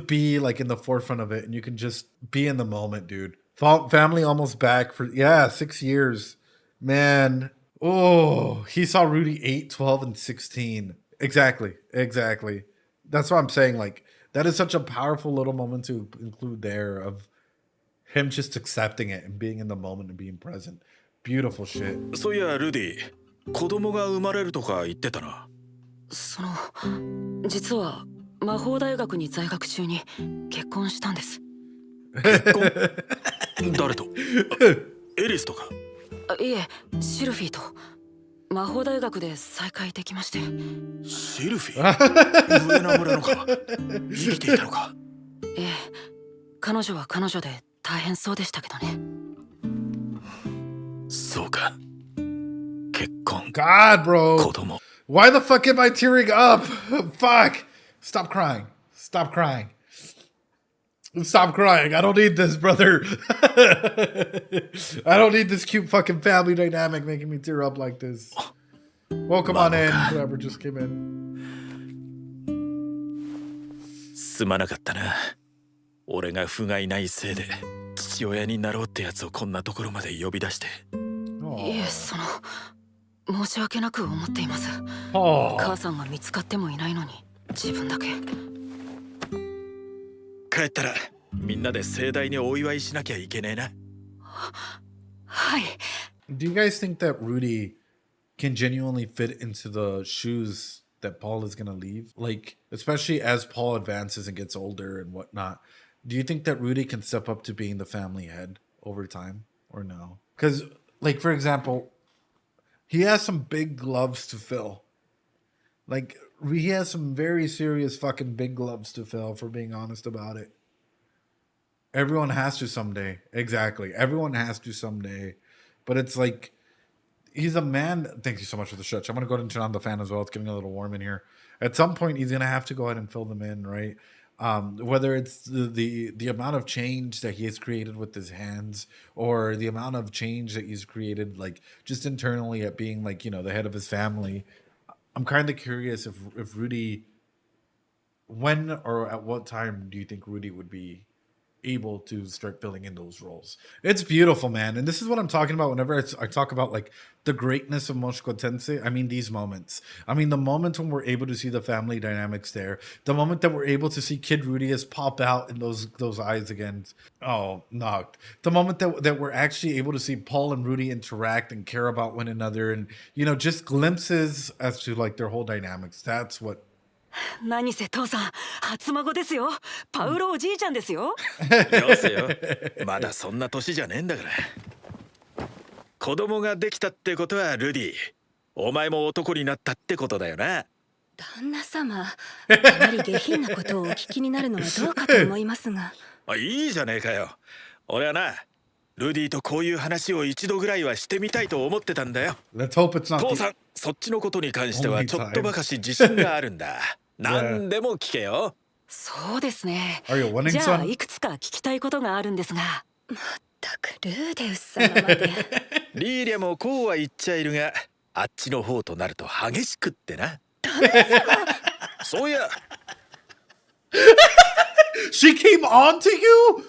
be like in the forefront of it and you can just be in the moment, dude. Family almost back for 6 years, man. Oh, he saw Rudy 8, 12, and 16. Exactly. That's what I'm saying. Like, that is such a powerful little moment to include there of him just accepting it and being in the moment and being present. Beautiful shit. そういやルディ、子供が生まれるとか言ってたな。その実は魔法大学に在学中に結婚したんです。結婚？誰と？エリスとか？いえ、シルフィーと魔法大学で再会できまして。シルフィー？上名村のか？生きていたのか？ええ、彼女は彼女で大変そうでしたけどね。そうか。結婚。 God, bro. 子供。 Why the fuck am I tearing up? Fuck. Stop crying. Stop crying. Stop crying. I don't need this, brother. I don't need this cute fucking family dynamic making me tear up like this. Welcome on in, whoever just came in. すまなかったな。俺が不甲斐ないせいで父親になろうってやつをこんなところまで呼び出して。いえ、申し訳なく思っています。 Oh. 母さんが見つかってもいないのに自分だけ。帰ったらみんなで盛大にお祝いしなきゃいけねえな。はい。 Do you guys think that Rudy can genuinely fit into the shoes that Paul is gonna leave? Like, especially as Paul advances and gets older and whatnot. Do you think that Rudy can step up to being the family head over time or no? Because, like, for example, he has some big gloves to fill. Like, he has some very serious fucking big gloves to fill, for being honest about it. Everyone has to someday. Exactly. Everyone has to someday. But it's like, he's a man. Thank you so much for the stretch. I'm going to go ahead and turn on the fan as well. It's getting a little warm in here. At some point, he's going to have to go ahead and fill them in, right? Whether it's the amount of change that he has created with his hands, or the amount of change that he's created, like, just internally at being, like, you know, the head of his family. I'm kind of curious if Rudy, when or at what time do you think Rudy would be able to start filling in those roles? It's beautiful, man. And this is what I'm talking about whenever I talk about, like, the greatness of Mushoku Tensei. I mean, these moments. I mean, the moment when we're able to see the family dynamics there, the moment that we're able to see Kid Rudius pop out in those eyes again. Oh, knocked. The moment that we're actually able to see Paul and Rudy interact and care about one another, and, you know, just glimpses as to, like, their whole dynamics. That's what. 何せ父さん、初孫ですよ。パウロおじいちゃんですよ。よせよ。まだそんな年じゃねえんだから。子供ができたってことはルディ、お前も男になったってことだよな。旦那様、あまり下品なことをお聞きになるのはどうかと思いますが。いいじゃねえかよ。俺はな、ルディとこういう話を一度ぐらいはしてみたいと思ってたんだよ。Let's hope it's not. 父さん、そっちのことに関してはちょっとばかし自信があるんだ。何でも聞けよ。そうですね。 Are you wanting じゃあ some? いくつか聞きたいことがあるんですが。まったくルーデウス様まで。リーリャもこうは言っちゃいるが、あっちの方となると激しくってな。そうや。She came on to you?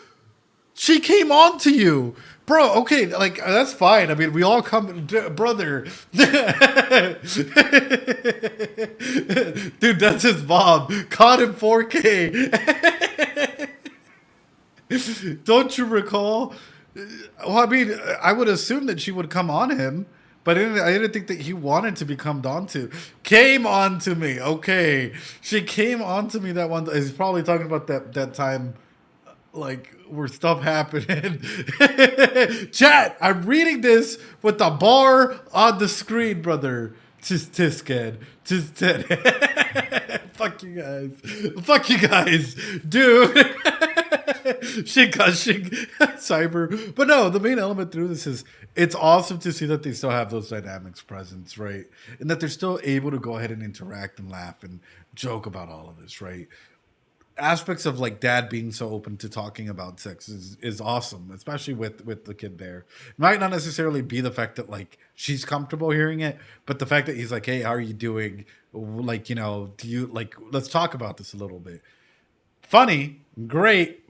She came on to you. Bro, okay, like, that's fine. I mean, we all come, brother. Dude, that's his mom. Caught in 4K. Don't you recall? Well, I mean, I would assume that she would come on him, but I didn't think that he wanted to be come onto. Came on to me. Okay. She came on to me that one. He's probably talking about that time, like, where stuff happened. Chat, I'm reading this with the bar on the screen, brother. Tisked. Fuck you guys. Fuck you guys. Dude. Cyber. But no, the main element through this is it's awesome to see that they still have those dynamics present, right? And that they're still able to go ahead and interact and laugh and joke about all of this, right? Aspects of, like, dad being so open to talking about sex is awesome, especially with the kid there. It might not necessarily be the fact that, like, she's comfortable hearing it, but the fact that he's like, hey, how are you doing? Like, you know, do you, like, let's talk about this a little bit. Funny, great,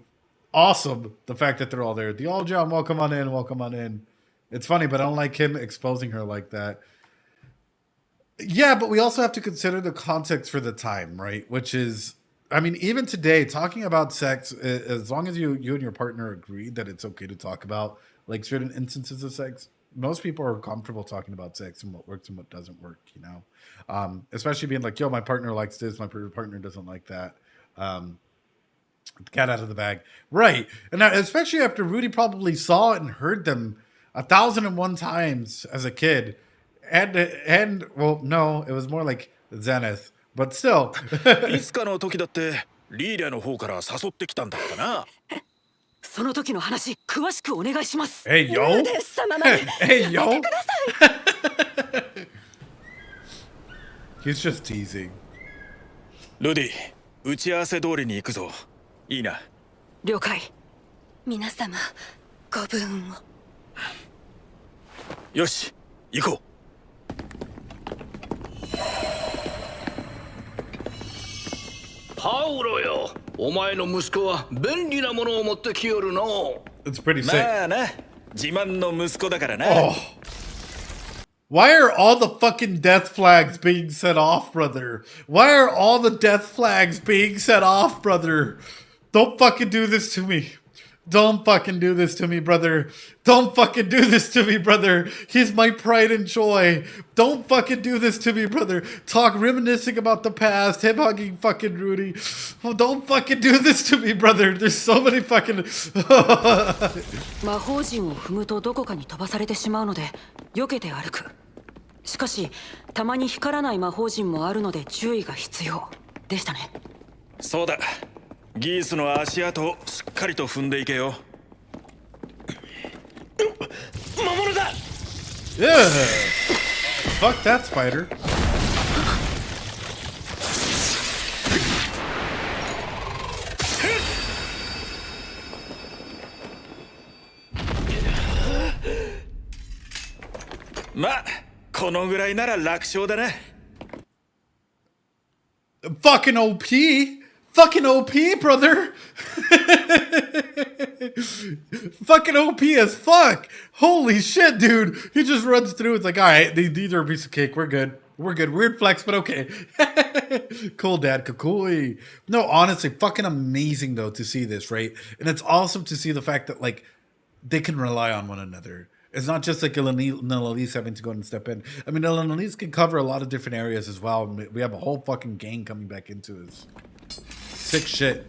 awesome, the fact that they're all there. The old John, welcome on in. It's funny, but I don't like him exposing her like that. Yeah, but we also have to consider the context for the time, right? Which is, I mean, even today, talking about sex, as long as you and your partner agree that it's okay to talk about, like, certain instances of sex, most people are comfortable talking about sex and what works and what doesn't work, you know? Especially being like, yo, my partner likes this, my partner doesn't like that. Cat out of the bag. Right. And now, especially after Rudy probably saw it and heard them 1,001 times as a kid. And well, no, it was more like Zenith. But still. いつかの時だってリーリャの方から誘ってきたんだったな。その時の話詳しくお願いします。Hey yo. ルーデウス様まで。Hey や yo. めてください。 He's just teasing. ルディ、打ち合わせ通りに行くぞ。いいな。了解。皆様、ご分を。よし、行こう。パウロよ、お前の息子は便利なものを持ってきよるの。 It's pretty sick. まあな、自慢の息子だからな。 Oh. Why are all the fucking death flags being set off, brother? Why are all the death flags being set off, brother? Don't fucking do this to me. Don't fucking do this to me, brother. Don't fucking do this to me, brother. He's my pride and joy. Don't fucking do this to me, brother. Talk reminiscing about the past, him hugging fucking Rudy. Oh, don't fucking do this to me, brother. There's so many fucking... 魔法陣を踏むとどこかに飛ばされてしまうので避けて歩く。しかしたまに光らない魔法陣もあるので注意が必要でしたね。そうだ、ギースの足跡をしっかりと踏んでいけよ。魔物だ。 Yeah. Fuck that spider. まあこのぐらいなら楽勝だな。 Fucking OP. Fucking OP, brother. Fucking OP as fuck. Holy shit, dude. He just runs through. It's like, all right, these are a piece of cake. We're good. We're good. Weird flex, but okay. Cool, Dad. Kakui. No, honestly, fucking amazing, though, to see this, right? And it's awesome to see the fact that, like, they can rely on one another. It's not just like Elise having to go and step in. I mean, Elise can cover a lot of different areas as well. We have a whole fucking gang coming back into this. Sick shit.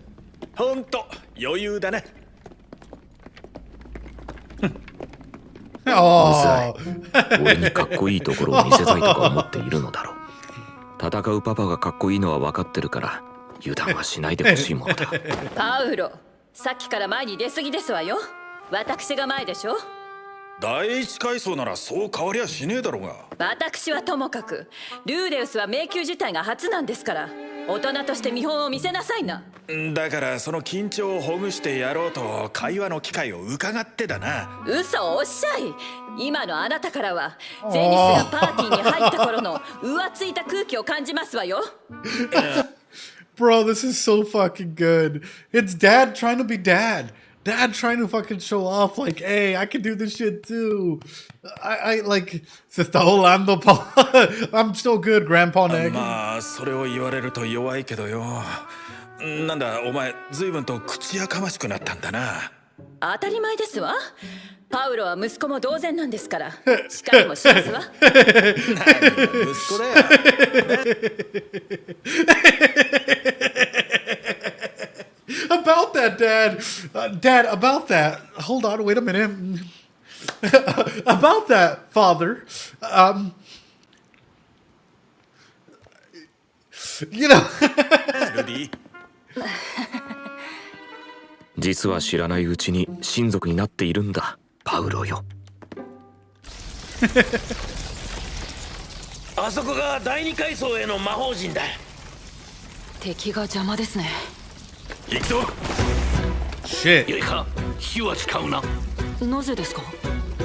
ほんと余裕だね。Oh. 俺にかっこいいところを見せたいとか思っているのだろう。戦うパパがかっこいいのは分かってるから油断はしないでほしいものだ。パウロ、さっきから前に出過ぎですわよ。私が前でしょ。第一階層ならそう変わりゃしねえだろうが。私はともかくルーデウスは迷宮自体が初なんですから、大人として見本を見せなさいな。だからその緊張をほぐしてやろうと会話の機会を伺ってだな。嘘をおっしゃい。今のあなたからはゼニスがパーティーに入った頃の浮ついた空気を感じますわよ。Bro, this is so fucking good. It's Dad trying to be Dad. Dad trying to fucking show off like, hey, I can do this shit too. I like, se está volando, I'm still good, Grandpa Neg. まあそれを言われると弱いけどよ。なんだお前随分と口やかましくなったんだな。当たり前ですわ。パウロは息子も同然なんですから。しかりもしますわ。息子だよ。About that, Dad. Dad, about that. Hold on, wait a minute. About that, Father. You know. ルディ。実は知らないうちに親族になっているんだ、パウロよ。あそこが第二階層への魔法陣だ。敵が邪魔ですね。行くぞ。Shit. よいか、火は使うな。なぜですか。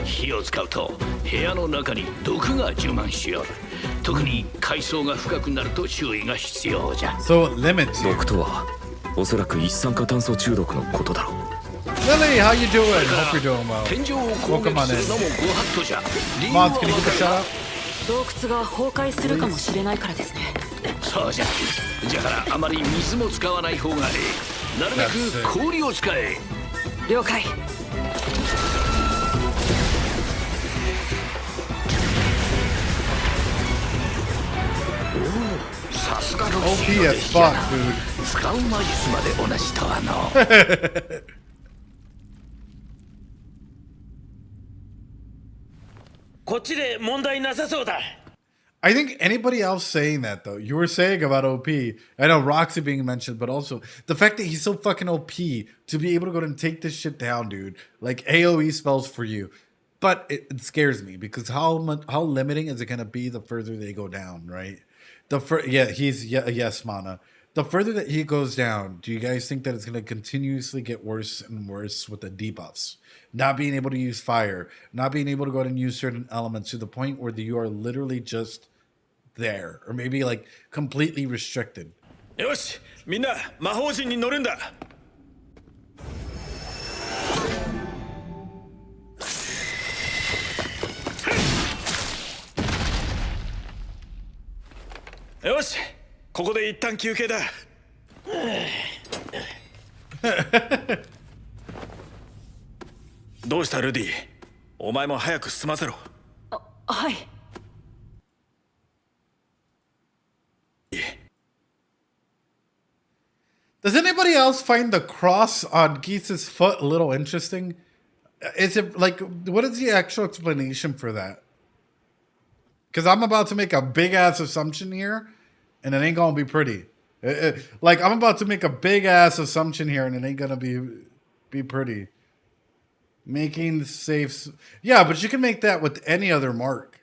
火を使うと部屋の中に毒が充満しよる。特に階層が深くなると注意が必要じゃ。 So it limits you. 毒とはおそらく一酸化炭素中毒のことだろう。 Lily, how you doing? Hope you're doing well. 天井を攻 Welcome 撃 on するのも in. ご法度じゃ。 Mods, can you give a shout out? 洞窟が崩壊するかもしれないからですね。そうじゃ。じゃからあまり水も使わない方がいい。なるべく氷を使え。了解。さすがの OP as fuck, dude. 使う魔術まで同じとはの。こっちで問題なさそうだ。I think anybody else saying that, though, you were saying about OP, I know ROXY being mentioned, but also the fact that he's so fucking OP to be able to go and take this shit down, dude. Like AoE spells for you. But it scares me because how limiting is it going to be the further they go down, right? Yes, Mana. The further that he goes down, do you guys think that it's going to continuously get worse and worse with the debuffs? Not being able to use fire, not being able to go and use certain elements to the point where you are literally just there, or maybe like completely restricted. よし、みんな魔法陣に乗るんだ。よし、ここで一旦休憩だ。どうしたルディ？お前も早く済ませろ。はい。Does anybody else find the cross on Geese's foot a little interesting? Is it like, what is the actual explanation for that? Because I'm about to make a big ass assumption here, and it ain't gonna be pretty. Like, I'm about to make a big ass assumption here, and it ain't gonna be pretty. Making safe, yeah, but you can make that with any other mark.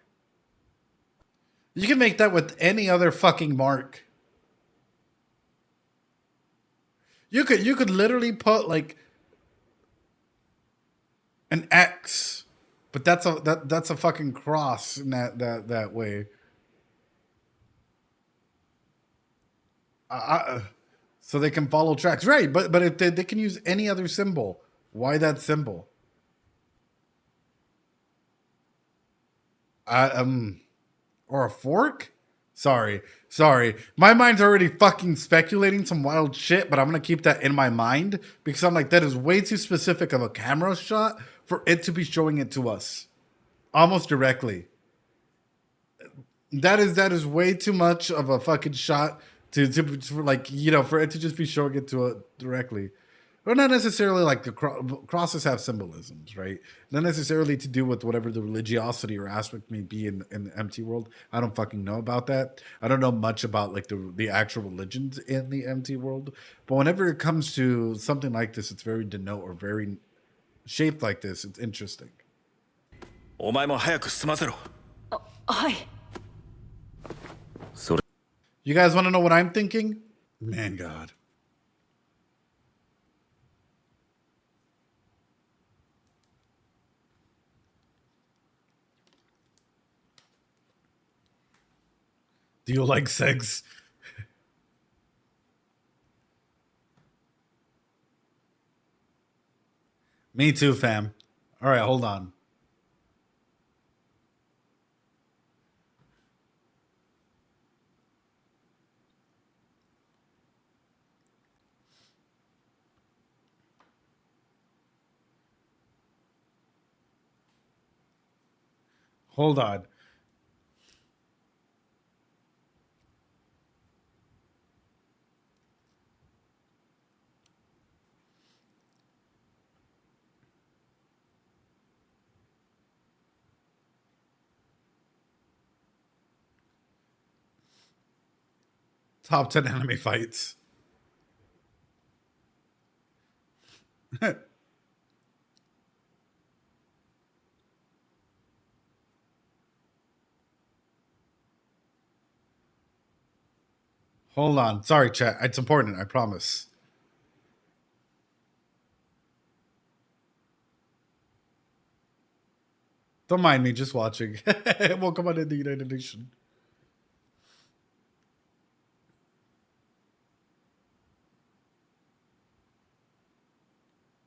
You can make that with any other fucking mark. You could literally put like an X, but that's a fucking cross in that way. So they can follow tracks, right? But if they can use any other symbol, why that symbol? Or a fork? Sorry. My mind's already fucking speculating some wild shit, but I'm gonna keep that in my mind because I'm like, that is way too specific of a camera shot for it to be showing it to us almost directly. That is way too much of a fucking shot to like, you know, for it to just be showing it to it directly. Or not necessarily like the crosses have symbolisms, right? Not necessarily to do with whatever the religiosity or aspect may be in the MT world. I don't fucking know about that. I don't know much about like the actual religions in the MT world. But whenever it comes to something like this, it's very denote or very shaped like this. It's interesting. お前も早く済ませろ。はい。You guys want to know what I'm thinking? Man, God. Do you like sex? Me too, fam. All right, hold on. Hold on. Top 10 anime fights. Hold on. Sorry, chat. It's important. I promise. Don't mind me, just watching. Welcome on in the United Nation.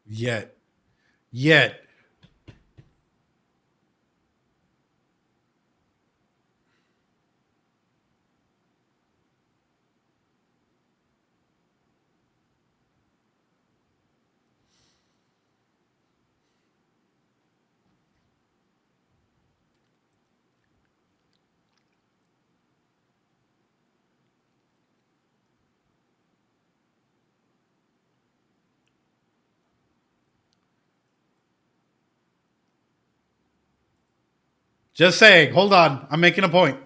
Yet. Just saying. Hold on. I'm making a point.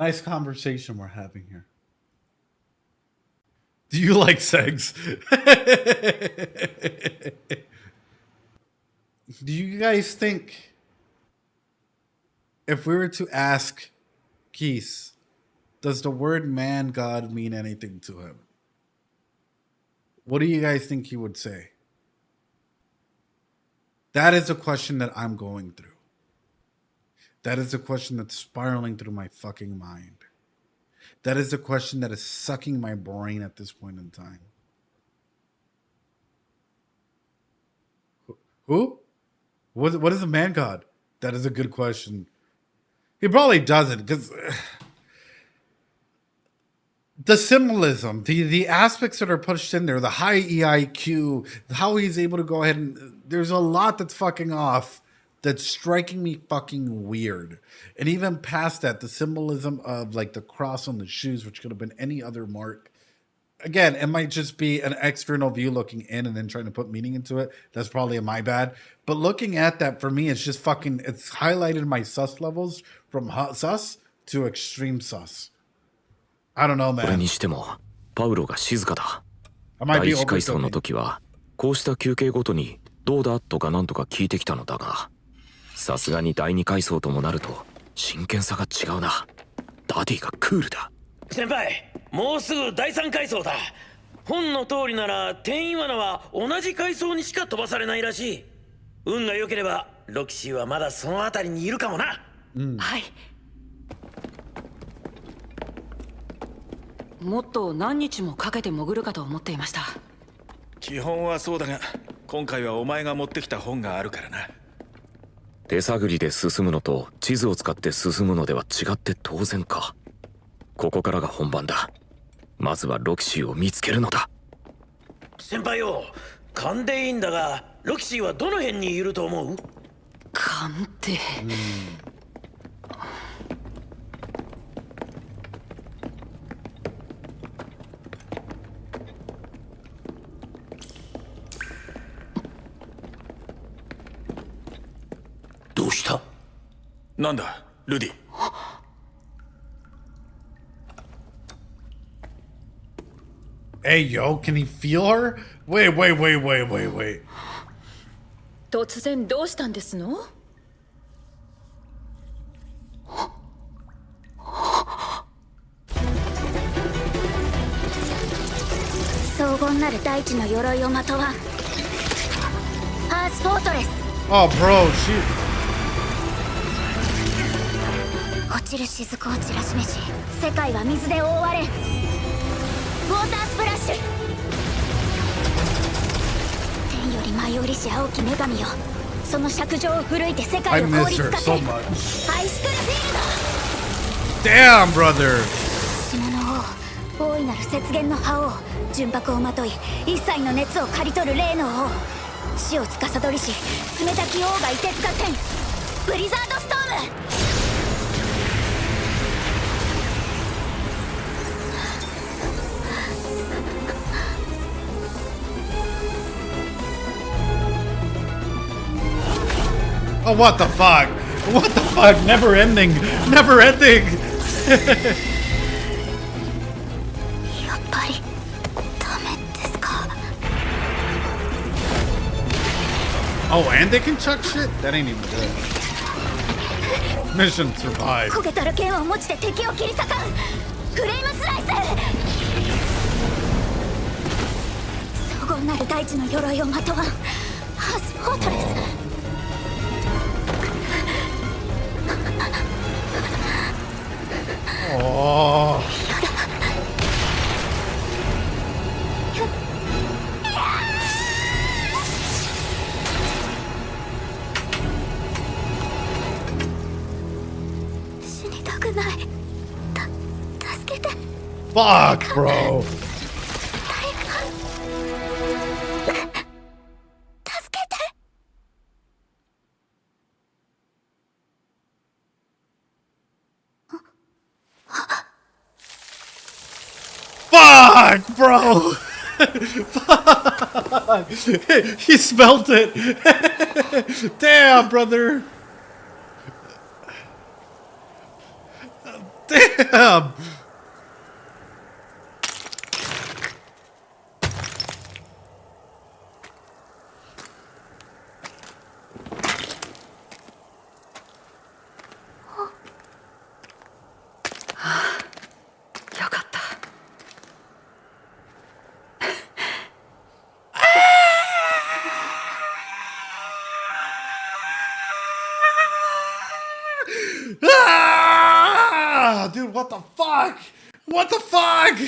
Nice conversation we're having here. Do you like sex? Do you guys think if we were to ask Keith, does the word man god mean anything to him? What do you guys think he would say? That is a question that I'm going through. That is a question that's spiraling through my fucking mind. That is a question that is sucking my brain at this point in time. Who? What is a man god? That is a good question. He probably doesn't, because the symbolism, the aspects that are pushed in there, the high EIQ, how he's able to go ahead and there's a lot that's fucking off that's striking me fucking weird. And even past that, the symbolism of like the cross on the shoes, which could have been any other mark. Again, it might just be an external view looking in and then trying to put meaning into it. That's probably my bad. But looking at that, for me, it's just fucking, it's highlighted my sus levels from sus to extreme sus. I don't know, man. それにしてもパウロが静かだ。 I might 第 be 一階層の overthinking. 時はこうした休憩ごとにどうだとかなんとか聞いてきたのだが、さすがに第二階層ともなると真剣さが違うな。ダディがクールだ。先輩、もうすぐ第3階層だ。本の通りなら転移罠は同じ階層にしか飛ばされないらしい。運が良ければロキシーはまだその辺りにいるかもな。はい。もっと何日もかけて潜るかと思っていました。基本はそうだが、今回はお前が持ってきた本があるからな。手探りで進むのと地図を使って進むのでは違って当然か。ここからが本番だ。まずはロキシーを見つけるのだ。先輩よ、勘でいいんだが、ロキシーはどの辺にいると思う？勘って。どうした？なんだ、ルディ。Hey, yo, can he feel her? Wait. 突然どうしたんですの？荘厳なる大地の鎧をまとわんハースフォートレス。 Oh, bro, she... 落ちる雫を散らしめし世界は水で覆われん。ウォータースプラッシュ。天より舞い降りし青き女神よ、その尺状を奮いて世界 I を miss 凍りつ her かせ so ん。 much. ハイスクールフィールド。 Damn, brother. 島の王、大いなる雪原の覇王、純白をまとい一切の熱を刈り取る霊の王、死を司りし冷たき王が凍てつかせん。ブリザードストーム。Oh, what the fuck? What the fuck? Never ending. Never ending. やっぱりダメですか。 Oh, and they can chuck shit? That ain't even good. Mission survived. 焦げたる剣を持ちて敵を切り裂かん。フレームスライス。荘厳なる大地の鎧をまとわんハースフォートレス。 Oh. 死にたくない。助けて。 Fuck, bro. 助けて。 Fuck, bro. Fuck. He smelt it. Damn, brother. Damn. Ah! Dude, what the fuck? What the fuck?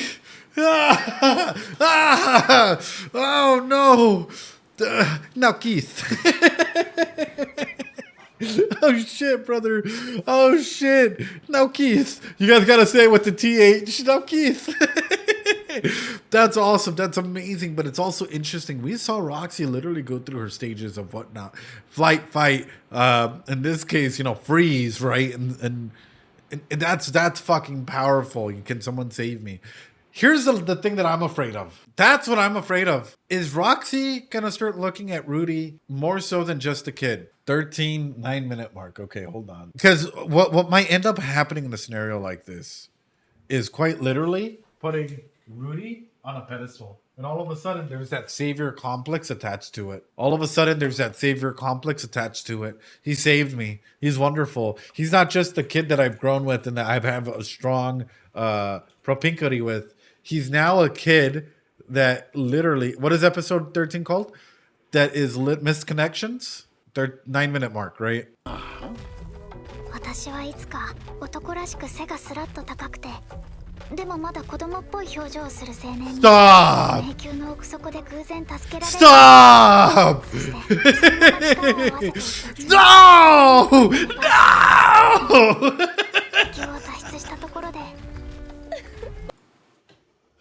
Ah! Ah! Oh no! Now Keith. Oh shit, brother. Oh shit. Now Keith. You guys gotta say it with the TH. Now Keith. That's awesome. That's amazing. But it's also interesting. We saw Roxy literally go through her stages of whatnot. Flight, fight, in this case, you know, freeze, right? And that's fucking powerful. Can someone save me? Here's the thing that I'm afraid of. That's what I'm afraid of. Is Roxy gonna start looking at Rudy more so than just a kid? 9-minute mark. Okay, hold on. Because what might end up happening in a scenario like this is quite literally putting Rudy on a pedestal. And all of a sudden, there's that savior complex attached to it. He saved me. He's wonderful. He's not just the kid that I've grown with and that I have a strong propinquity with. He's now a kid that literally, what is episode 13 called? That is missed connections. 9-minute mark, right? 私はいつか男らしく背がスラッと高くてでもまだ子供っぽい表情をする青年に Stop! 迷宮の奥底で偶然助けられる Stop! そしてそのまま力を合わせていく No! No! 敵を脱出したところで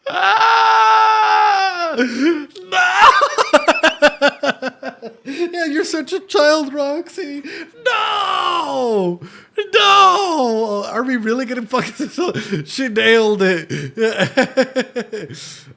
Ah! No! Yeah, you're such a child, Roxy. No! No! Are we really gonna fucking... She nailed it.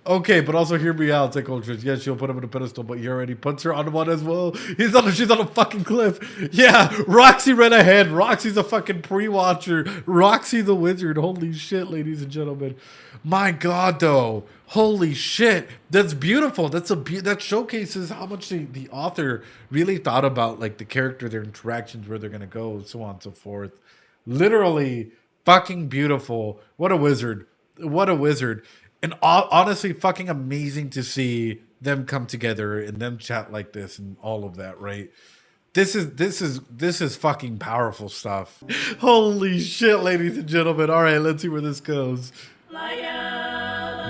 Okay, but also hear me out, Psychologist. Yes, she'll put him in a pedestal, but he already puts her on one as well. She's on a fucking cliff. Yeah, Roxy ran ahead. Roxy's a fucking pre-watcher. Roxy the wizard. Holy shit, ladies and gentlemen. My God, though. Holy shit. That's beautiful. That showcases how much the author really thought about like the character, their interactions, where they're going to go, so on and so forth. Literally fucking beautiful. What a wizard. What a wizard. And honestly, fucking amazing to see them come together and them chat like this and all of that, right? This is fucking powerful stuff. Holy shit, ladies and gentlemen. All right, let's see where this goes.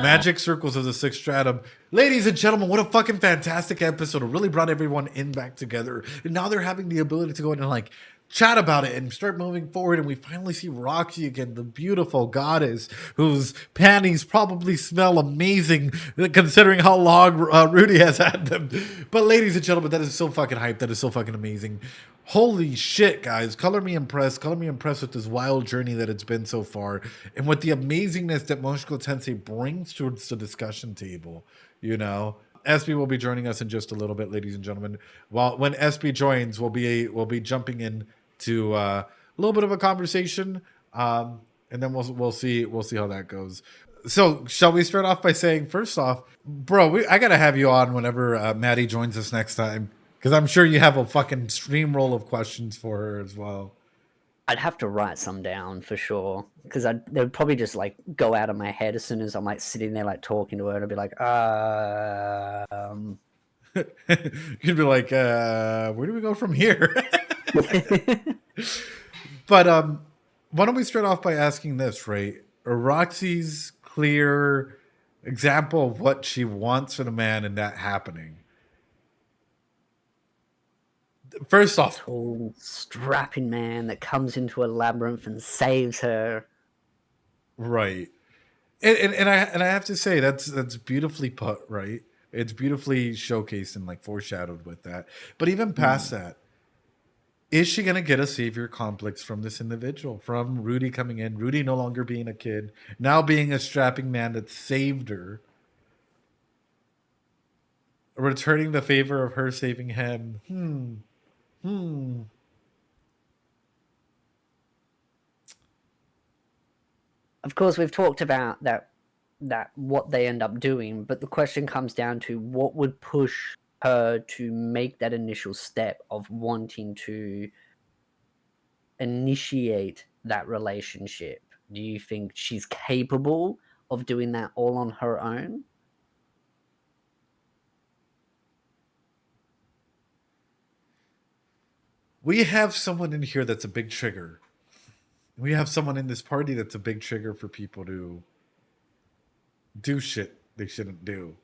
Magic Circles of the Sixth Stratum. Ladies and gentlemen, what a fucking fantastic episode. It really brought everyone in back together. And now they're having the ability to go in and like chat about it and start moving forward. And we finally see Roxy again, the beautiful goddess whose panties probably smell amazing considering how long Rudy has had them. But ladies and gentlemen, that is so fucking hype. That is so fucking amazing. Holy shit, guys. Color me impressed. Color me impressed with this wild journey that it's been so far. And with the amazingness that Mushoku Tensei brings towards the discussion table, you know. SB will be joining us in just a little bit, ladies and gentlemen. When SB joins, we'll be jumping in to a little bit of a conversation, and then we'll see how that goes. So, shall we start off by saying, first off, bro, I gotta have you on whenever Maddie joins us next time, because I'm sure you have a fucking streamroll of questions for her as well. I'd have to write some down for sure, because they would probably just like go out of my head as soon as I'm like sitting there like talking to her, and I'd be like, You'd be like, where do we go from here? But why don't we start off by asking this, right? Roxy's clear example of what she wants from the man and that happening. First off, tall, strapping man that comes into a labyrinth and saves her. Right. And I have to say that's beautifully put, right? It's beautifully showcased and like foreshadowed with that. But even past that, is she going to get a savior complex from this individual? From Rudy coming in, Rudy no longer being a kid, now being a strapping man that saved her, returning the favor of her saving him. of course, we've talked about that what they end up doing, but the question comes down to what would push her to make that initial step of wanting to initiate that relationship. Do you think she's capable of doing that all on her own? We have someone in here that's a big trigger. We have someone in this party that's a big trigger for people to do shit they shouldn't do,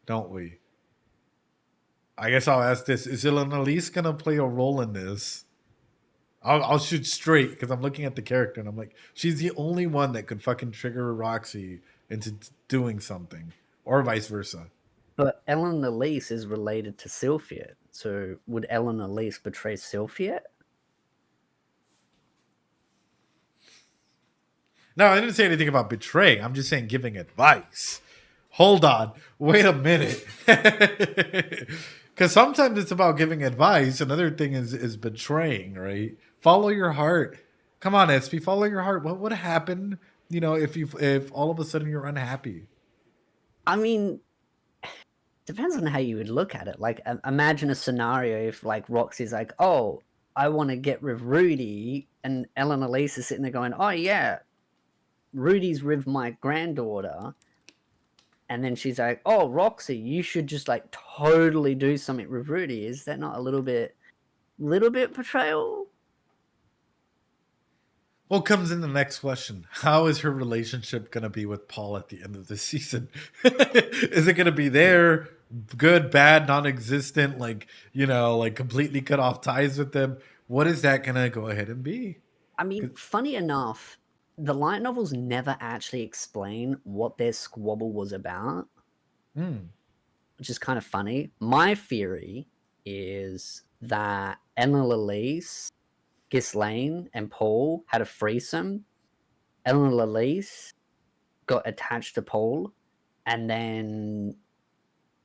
don't we? I guess I'll ask this: is Elise gonna play a role in this? I'll shoot straight because I'm looking at the character and I'm like, she's the only one that could fucking trigger Roxy into doing something, or vice versa. But Ellen Elise is related to Sylphia, so would Ellen Elise betray Sylphia? No, I didn't say anything about betraying. I'm just saying giving advice. Hold on. Wait a minute. Because sometimes it's about giving advice. Another thing is betraying, right? Follow your heart. Come on, SP, follow your heart. What would happen, if all of a sudden you're unhappy? I mean, depends on how you would look at it. Like, imagine a scenario if, like, Roxy's like, oh, I want to get with Rudy, and Ellen Elise is sitting there going, oh, yeah, Rudy's with my granddaughter. And then she's like, oh, Roxy, you should just, like, totally do something with Rudy. Is that not a little bit betrayal? What comes in the next question? How is her relationship going to be with Paul at the end of the season? Is it going to be there, good, bad, non-existent, like completely cut off ties with them? What is that going to go ahead and be? I mean, funny enough, the light novels never actually explain what their squabble was about, which is kind of funny. My theory is that Ellen Elise, Ghislaine, and Paul had a threesome. Ellen Elise got attached to Paul, and then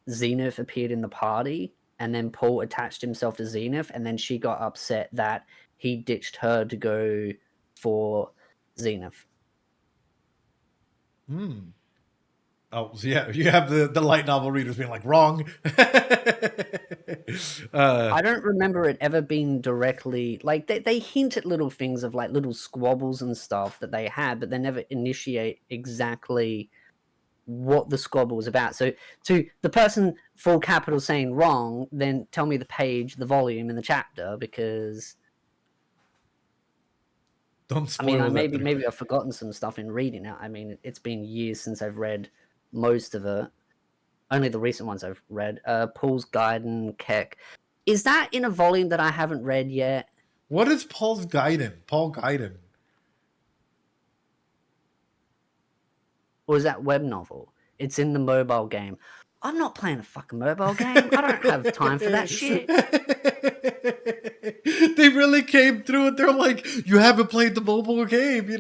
Zenith appeared in the party, and then Paul attached himself to Zenith, and then she got upset that he ditched her to go for Zenith. Oh, so yeah, you have the light novel readers being like, wrong. I don't remember it ever being directly, like, they hint at little things of, like, little squabbles and stuff that they had, but they never initiate exactly what the squabble was about. So to the person, full capital, saying wrong, then tell me the page, the volume, and the chapter, because don't spoil I mean, maybe I've forgotten some stuff in reading it. I mean, it's been years since I've read most of it. Only the recent ones I've read. Paul's Guidon, Keck. Is that in a volume that I haven't read yet? What is Paul's Guidon? Paul Guidon. Or is that web novel? It's in the mobile game. I'm not playing a fucking mobile game. I don't have time for that shit. They really came through it. They're like, you haven't played the mobile game,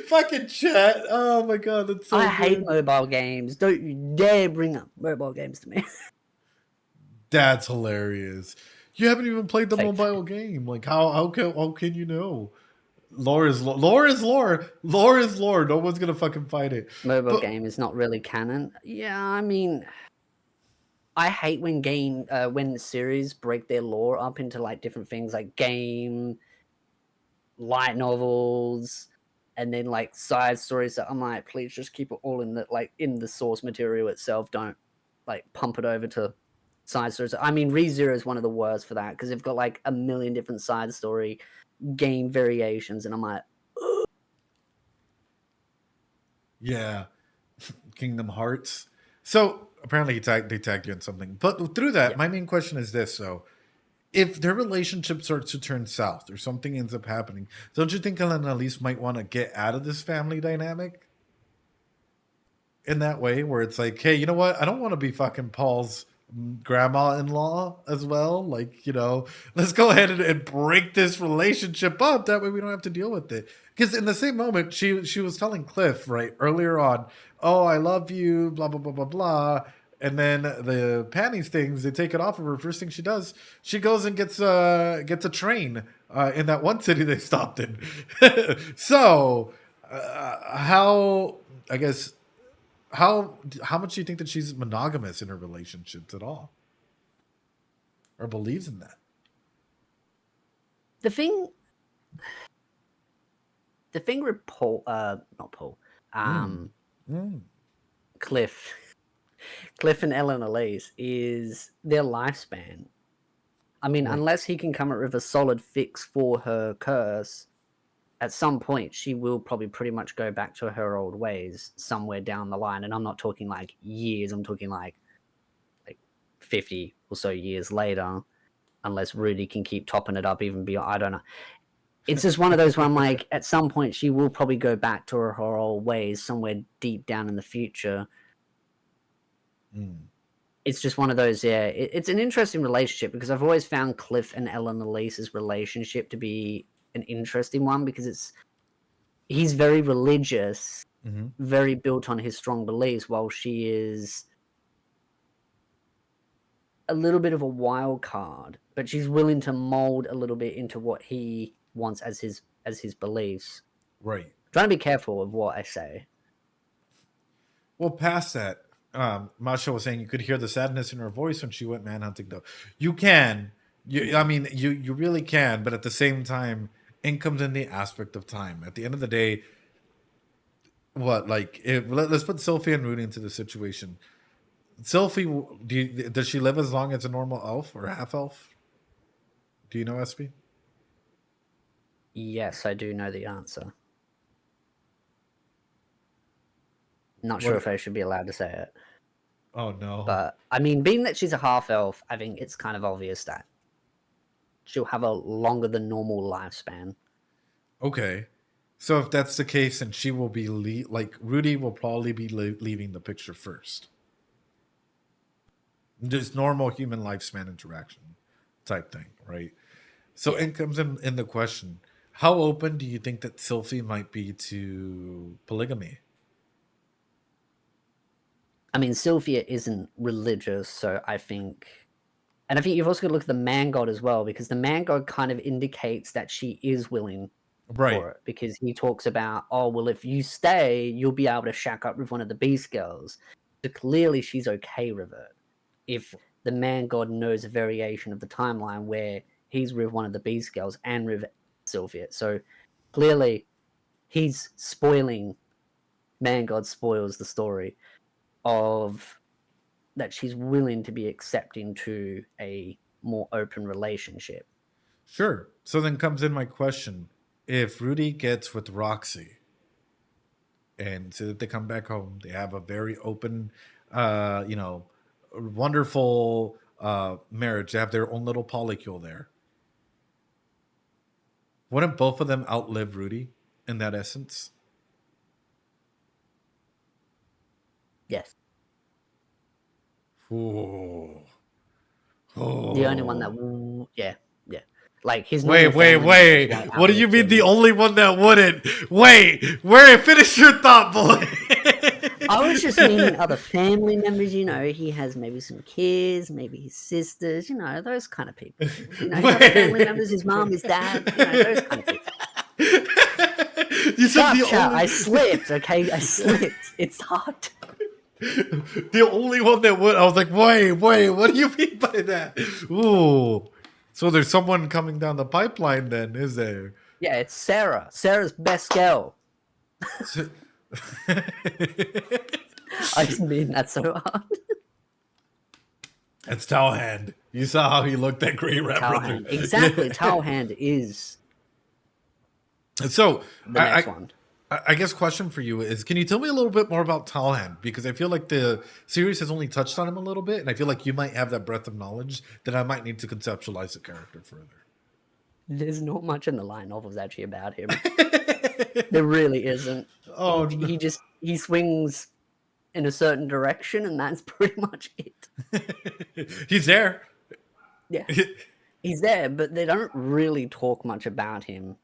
Fucking chat. Oh my god, that's so I good. hate mobile games. Don't you dare bring up mobile games to me. That's hilarious. You haven't even played the mobile game. Like, how can you know? Lore is lore. Lore is lore. Lore is lore. No one's gonna fucking fight it. Mobile game is not really canon. Yeah, I mean, I hate when when series break their lore up into, like, different things, like game, light novels, and then, like, side stories. So I'm like, please just keep it all in the source material itself. Don't, like, pump it over to side stories. I mean, ReZero is one of the worst for that because they've got, like, a million different side story game variations, and I'm like, ugh. Yeah, Kingdom Hearts. So apparently they tagged you in something. But through that, my main question is this: so, if their relationship starts to turn south or something ends up happening, don't you think Ellen Elise might want to get out of this family dynamic? In that way, where it's like, hey, you know what? I don't want to be fucking Paul's grandma-in-law as well. Like, let's go ahead and break this relationship up. That way we don't have to deal with it. Because in the same moment, she was telling Cliff, right, earlier on, oh, I love you, blah, blah, blah, blah, blah. And then the panties things, they take it off of her. First thing she does, she goes and gets a train in that one city they stopped in. So, how I guess how much do you think that she's monogamous in her relationships at all, or believes in that? The thing with Paul, not Paul, Cliff and Ellen Elise is their lifespan. I mean, unless he can come up with a solid fix for her curse, at some point she will probably pretty much go back to her old ways somewhere down the line. And I'm not talking like years, I'm talking like 50 or so years later, unless Rudy can keep topping it up even beyond. I don't know. It's just one of those where I'm like, at some point she will probably go back to her old ways somewhere deep down in the future. It's just one of those, it's an interesting relationship, because I've always found Cliff and Ellen Elise's relationship to be an interesting one, because he's very religious, very built on his strong beliefs, while she is a little bit of a wild card, but she's willing to mold a little bit into what he wants as his beliefs. Right. Trying to be careful of what I say. Well, past that, Masha was saying you could hear the sadness in her voice when she went manhunting. Though you can, I mean, you really can, but at the same time, in comes in the aspect of time. At the end of the day, let's put Sylphie and Rudy into the situation. Sylphie, does she live as long as a normal elf or half elf? Do you know, SB? Yes, I do know the answer. Not sure if I should be allowed to say it. Oh, no. But, I mean, being that she's a half-elf, I think it's kind of obvious that she'll have a longer than normal lifespan. Okay. So if that's the case, then she will be, Rudy will probably be leaving the picture first. Just normal human lifespan interaction type thing, right? So it comes in the question, how open do you think that Sylphie might be to polygamy? I mean, Sylphia isn't religious, so I think... And I think you've also got to look at the man god as well, because the man god kind of indicates that she is willing for it. Because he talks about, oh, well, if you stay, you'll be able to shack up with one of the beast girls. So clearly she's okay with it. If the man god knows a variation of the timeline where he's with one of the beast girls and with Sylphia. So clearly he's spoiling... Man god spoils the story of that she's willing to be accepting to a more open relationship. Sure. So then comes in my question. If Rudy gets with ROXY and so that they come back home, they have a very open, wonderful marriage. They have their own little polycule there. Wouldn't both of them outlive Rudy in that essence? Yes. Ooh. The only one that yeah. Like his wait. What do you mean the only one that wouldn't? Wait, finish your thought, boy. I was just meaning other family members, he has maybe some kids, maybe his sisters, those kind of people. His other family members, his mom, his dad, those kind of people. You said I slipped, okay? I slipped. It's hard. The only one that would, I was like, wait, what do you mean by that? Ooh. So there's someone coming down the pipeline then, is there? Yeah, it's Sarah. Sarah's best girl. I just mean that so hard. It's Towhand. You saw how he looked at Grey Rat Brother. Exactly. Towhand is so the next one. I guess question for you is, can you tell me a little bit more about Talhand? Because I feel like the series has only touched on him a little bit, and I feel like you might have that breadth of knowledge that I might need to conceptualize the character further. There's not much in the light novels actually about him. There really isn't. Oh, he swings in a certain direction, and that's pretty much it. He's there. Yeah, he's there, but they don't really talk much about him.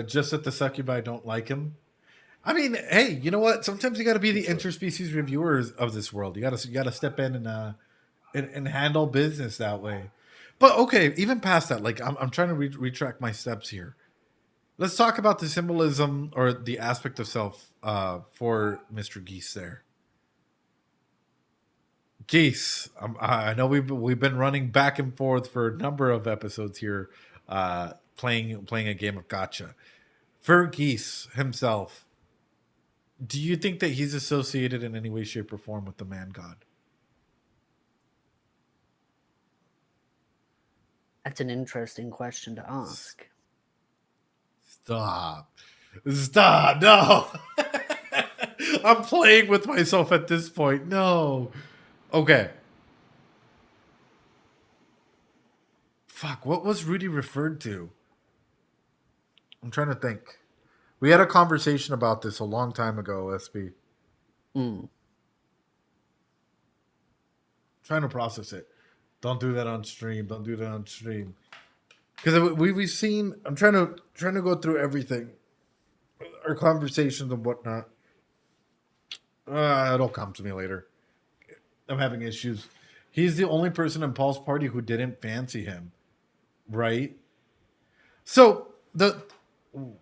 Just that the succubi don't like him. I mean, hey, you know what? Sometimes you got to be the interspecies reviewers of this world. You got to step in and handle business that way. But okay, even past that, like I'm trying to retract my steps here. Let's talk about the symbolism or the aspect of self for Mr. Geese there. Geese, I know we've been running back and forth for a number of episodes here, playing a game of gotcha. For Geese himself, do you think that he's associated in any way, shape, or form with the man god? That's an interesting question to ask. Stop, no. I'm playing with myself at this point. No. Okay. Fuck, what was Rudy referred to? I'm trying to think. We had a conversation about this a long time ago, SB. Trying to process it. Don't do that on stream. Because we've seen. I'm trying to go through everything, our conversations and whatnot. It'll come to me later. I'm having issues. He's the only person in Paul's party who didn't fancy him, right? So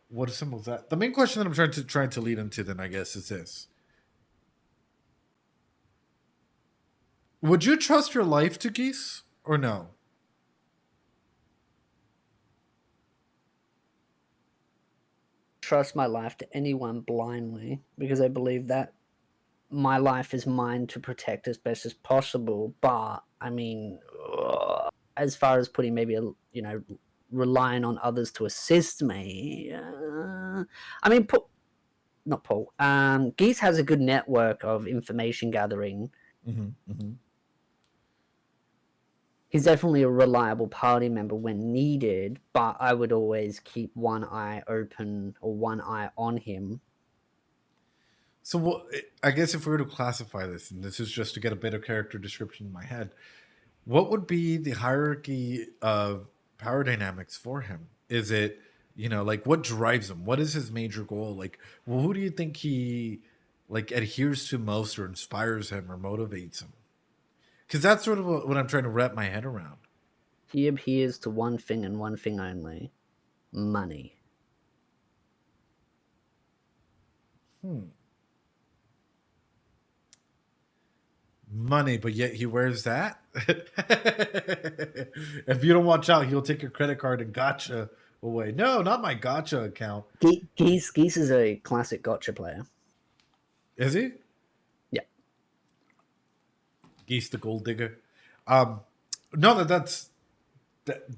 what symbol is that? The main question that I'm trying to lead into then, I guess, is this: would you trust your life to Geese or no? Trust my life to anyone blindly because I believe that my life is mine to protect as best as possible. But I mean, as far as putting maybe relying on others to assist me, I mean, not Paul. Geese has a good network of information gathering. He's definitely a reliable party member when needed, but I would always keep one eye open or one eye on him. So I guess if we were to classify this, and this is just to get a better character description in my head, what would be the hierarchy of power dynamics for him? Is it, like, what drives him? What is his major goal? Like, well, who do you think he, like, adheres to most or inspires him or motivates him? Because that's sort of what I'm trying to wrap my head around. He adheres to one thing and one thing only: money. Money, but yet he wears that? If you don't watch out, he'll take your credit card and gotcha away. No, not my gotcha account. Geese is a classic gotcha player. Is he? Yeah. Geese the gold digger. No, that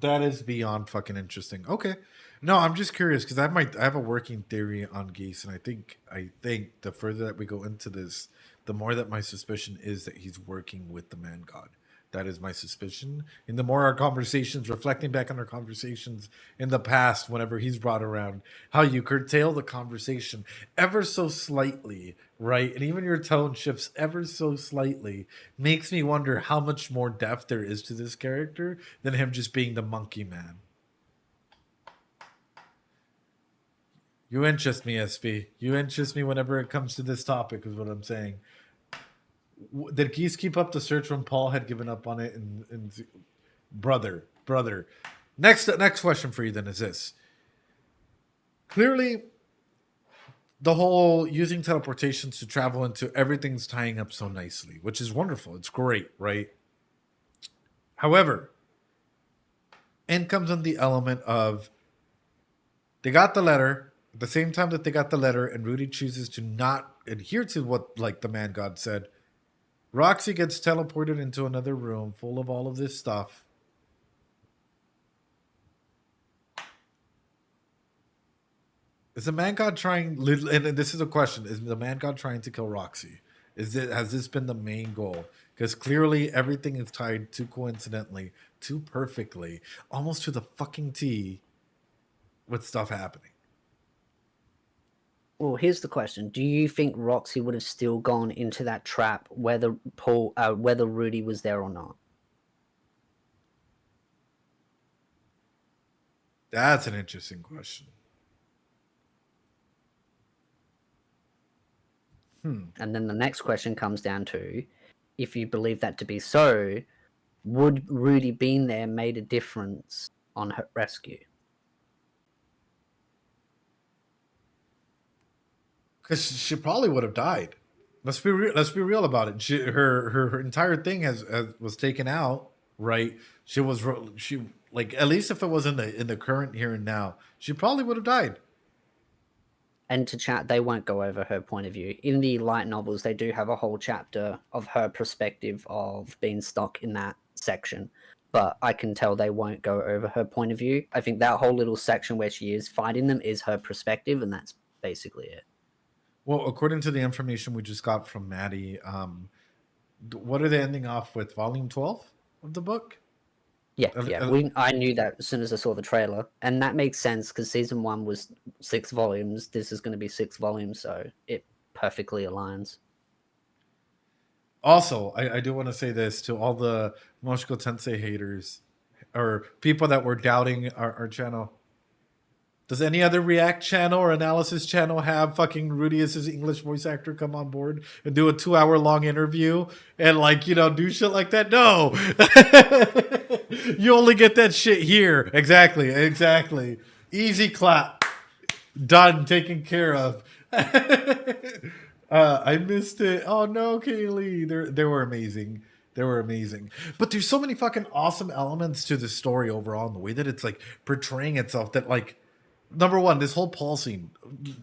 is beyond fucking interesting. Okay. No, I'm just curious because I have a working theory on Geese, and I think the further that we go into this, the more that my suspicion is that he's working with the man god. That is my suspicion. And the more our conversations, reflecting back on our conversations in the past, whenever he's brought around, how you curtail the conversation ever so slightly, right? And even your tone shifts ever so slightly, makes me wonder how much more depth there is to this character than him just being the monkey man. You interest me, SB. You interest me whenever it comes to this topic, is what I'm saying. Did Geese keep up the search when Paul had given up on it? And brother. Next question for you then is this. Clearly, the whole using teleportations to travel into everything's tying up so nicely, which is wonderful. It's great, right? However, in comes in the element of they got the letter. At the same time that they got the letter and Rudy chooses to not adhere to what, like, the man god said, Roxy gets teleported into another room full of all of this stuff. Is the man god trying, and this is a question, is the man god trying to kill Roxy? Has this been the main goal? Because clearly everything is tied too coincidentally, too perfectly, almost to the fucking T with stuff happening. Well, here's the question: do you think Roxy would have still gone into that trap whether Rudy was there or not? That's an interesting question. And then the next question comes down to, if you believe that to be so, would Rudy being there made a difference on her rescue? Because she probably would have died. Let's be real about it. Her entire thing was taken out, right? She like, at least if it was in the current here and now, she probably would have died. And to chat, they won't go over her point of view. In the light novels, they do have a whole chapter of her perspective of being stuck in that section. But I can tell they won't go over her point of view. I think that whole little section where she is fighting them is her perspective, and that's basically it. Well, according to the information we just got from Maddie, what are they ending off with? Volume 12 of the book? Yeah. I knew that as soon as I saw the trailer, and that makes sense because season 1 was 6 volumes. This is going to be 6 volumes, so it perfectly aligns. Also, I do want to say this to all the Mushoku Tensei haters or people that were doubting our channel. Does any other React channel or analysis channel have fucking Rudy as his English voice actor come on board and do a 2-hour-long interview and, like, you know, do shit like that? No. You only get that shit here. Exactly. Easy clap. Done. Taken care of. I missed it. Oh no, Kaylee. They were amazing. They were amazing. But there's so many fucking awesome elements to the story overall, and the way that it's like portraying itself, that, like, number one, this whole Paul scene,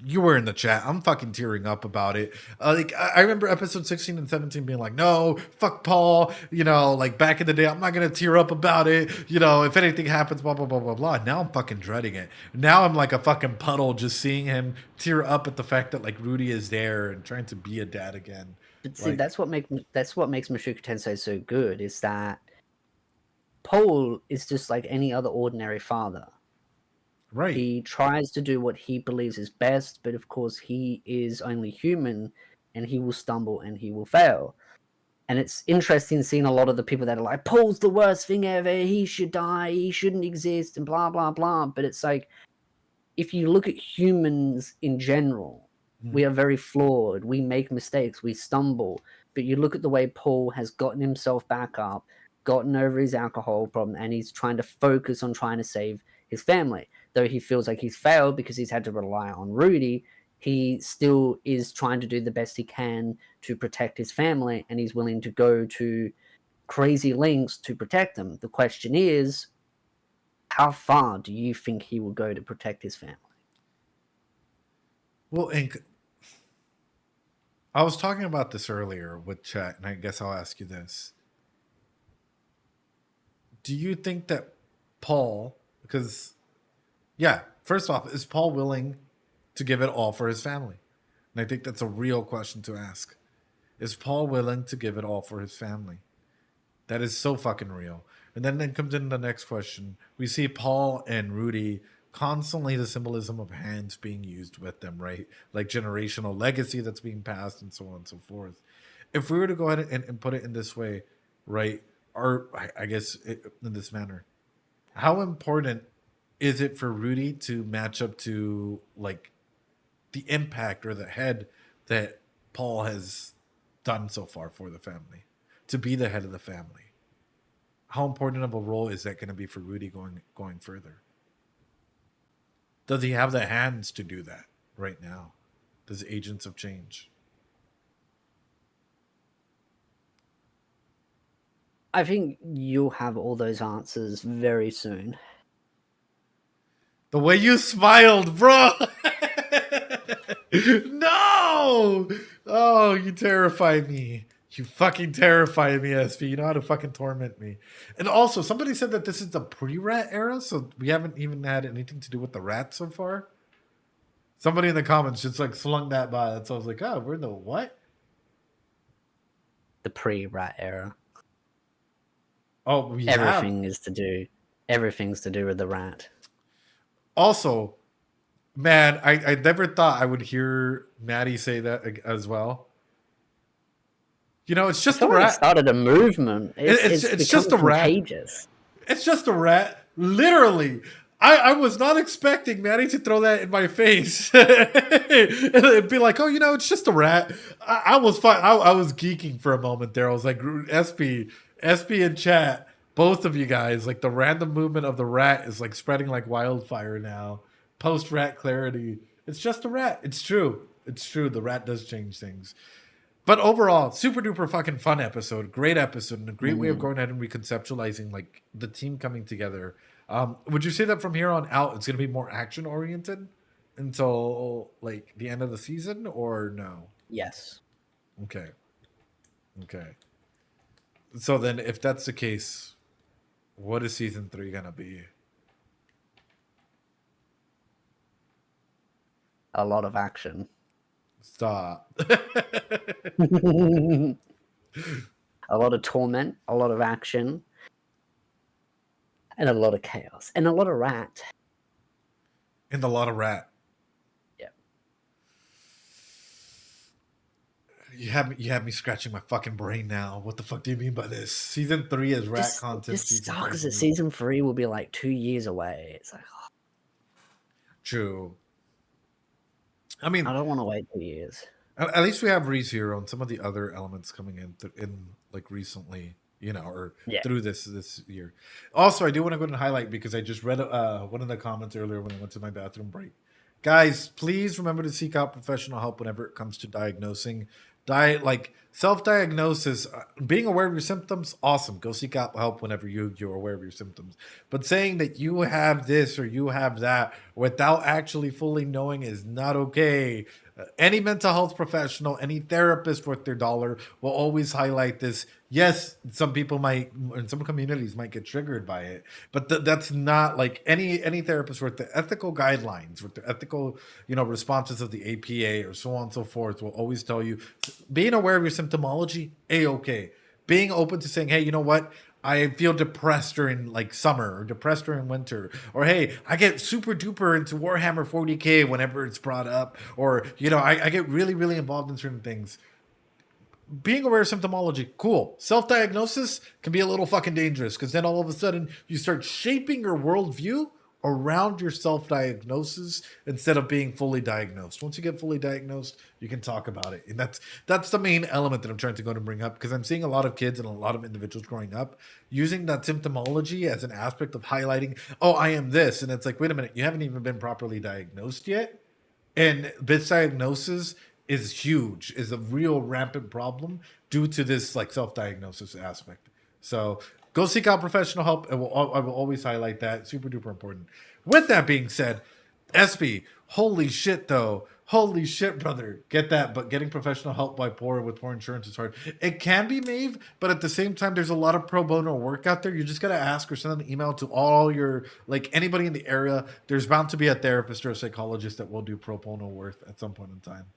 you were in the chat. I'm fucking tearing up about it. Like, I remember episode 16 and 17 being like, no, fuck Paul. You know, like, back in the day, I'm not going to tear up about it. You know, if anything happens, blah, blah, blah, blah, blah. Now I'm fucking dreading it. Now I'm like a fucking puddle just seeing him tear up at the fact that, like, Rudy is there and trying to be a dad again. But see, like, that's what makes Mushoku Tensei so good, is that Paul is just like any other ordinary father. Right. He tries to do what he believes is best, but of course he is only human, and he will stumble and he will fail. And it's interesting seeing a lot of the people that are like, Paul's the worst thing ever, he should die, he shouldn't exist, and blah, blah, blah. But it's like, if you look at humans in general, we are very flawed, we make mistakes, we stumble. But you look at the way Paul has gotten himself back up, gotten over his alcohol problem, and he's trying to focus on trying to save his family. Though he feels like he's failed because he's had to rely on Rudy, he still is trying to do the best he can to protect his family, and he's willing to go to crazy lengths to protect them. The question is, how far do you think he will go to protect his family? Well, I was talking about this earlier with chat, and I guess I'll ask you this. Do you think that Paul, because, yeah, first off, is Paul willing to give it all for his family? And I think that's a real question to ask. Is Paul willing to give it all for his family? That is so fucking real. And then comes in the next question. We see Paul and Rudy constantly, the symbolism of hands being used with them, right? Like generational legacy that's being passed and so on and so forth. If we were to go ahead and put it in this way, right, or I guess in this manner, how important is it for Rudy to match up to, like, the impact or the head that Paul has done so far for the family, to be the head of the family? How important of a role is that going to be for Rudy going further? Does he have the hands to do that right now? Does Agents of Change? I think you'll have all those answers very soon. The way you smiled, bro! No! Oh, you terrified me. You fucking terrified me, SP. You know how to fucking torment me. And also, somebody said that this is the pre-rat era, so we haven't even had anything to do with the rat so far. Somebody in the comments just, like, slung that by. So I was like, oh, we're in the what? The pre-rat era. Oh, we everything's to do with the rat. Also, man, I never thought I would hear Maddie say that as well. You know, it's just a rat. It started a movement. It's just a rat. Contagious. It's just a rat. Literally. I was not expecting Maddie to throw that in my face. It'd be like, oh, you know, it's just a rat. I was fine. I was geeking for a moment there. I was like, SP in chat, both of you guys, like, the random movement of the rat is, like, spreading like wildfire now. Post rat clarity. It's just a rat. It's true. It's true. The rat does change things. But overall, super duper fucking fun episode. Great episode, and a great way of going ahead and reconceptualizing like the team coming together. Would you say that from here on out, it's going to be more action oriented until like the end of the season, or no? Yes. Okay. So then, if that's the case, what is season 3 gonna be? A lot of action. Stop. A lot of torment, a lot of action, and a lot of chaos, and a lot of rat. And a lot of rat. Yeah. You have me scratching my fucking brain now. What the fuck do you mean by this? Season 3 is rat content. This sucks that season 3 will be like 2 years away. It's like, oh. True. I mean, I don't want to wait 2 years. At least we have ReZero and some of the other elements coming in like recently, or through this year. Also, I do want to go ahead and highlight, because I just read one of the comments earlier when I went to my bathroom break. Guys, please remember to seek out professional help whenever it comes to diagnosing. Self-diagnosis, being aware of your symptoms, awesome. Go seek out help whenever you're aware of your symptoms. But saying that you have this or you have that without actually fully knowing is not okay. Any mental health professional, any therapist worth their dollar will always highlight this. Yes, some people might, in some communities might get triggered by it, but that's not like any therapist worth the ethical guidelines, with the ethical, responses of the APA or so on and so forth will always tell you, being aware of your symptomology, A-okay. Being open to saying, hey, you know what? I feel depressed during like summer or depressed during winter, or hey, I get super duper into Warhammer 40K whenever it's brought up, or I get really, really involved in certain things. Being aware of symptomology, cool. Self-diagnosis can be a little fucking dangerous, because then all of a sudden you start shaping your worldview around your self-diagnosis instead of being fully diagnosed. Once you get fully diagnosed, you can talk about it. And that's the main element that I'm trying to go to bring up, because I'm seeing a lot of kids and a lot of individuals growing up using that symptomology as an aspect of highlighting, oh, I am this. And it's like, wait a minute, you haven't even been properly diagnosed yet. And misdiagnosis is huge, is a real rampant problem due to this like self-diagnosis aspect. So go seek out professional help, and I will always highlight that. Super duper important. With that being said, SB, holy shit though. Holy shit, brother. Get that, but getting professional help with poor insurance is hard. It can be, Maeve, but at the same time, there's a lot of pro bono work out there. You just got to ask or send an email to all your, like anybody in the area. There's bound to be a therapist or a psychologist that will do pro bono work at some point in time.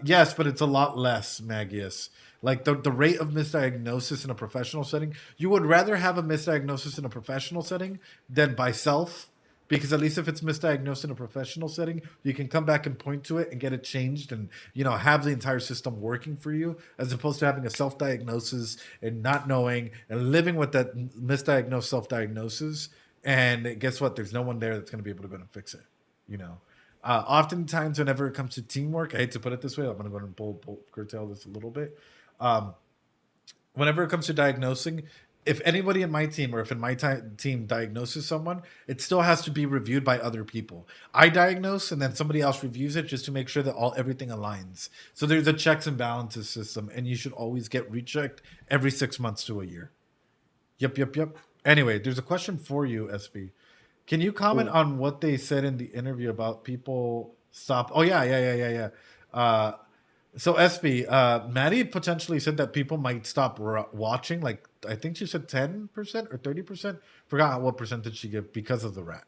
Yes, but it's a lot less, Magius. Like the rate of misdiagnosis in a professional setting, you would rather have a misdiagnosis in a professional setting than by self, because at least if it's misdiagnosed in a professional setting, you can come back and point to it and get it changed and, have the entire system working for you, as opposed to having a self-diagnosis and not knowing and living with that misdiagnosed self-diagnosis. And guess what? There's no one there that's going to be able to go and fix it, Oftentimes, whenever it comes to teamwork, I hate to put it this way, I'm going to go and curtail this a little bit. Whenever it comes to diagnosing, if anybody in my team or if in my team diagnoses someone, it still has to be reviewed by other people. I diagnose and then somebody else reviews it just to make sure that everything aligns. So there's a checks and balances system, and you should always get rechecked every 6 months to a year. Yep. Anyway, there's a question for you, SB. Can you comment on what they said in the interview about people stop? Oh, yeah. So SB, Maddie potentially said that people might stop watching. Like, I think she said 10% or 30%. Forgot what percentage she gave because of the rat.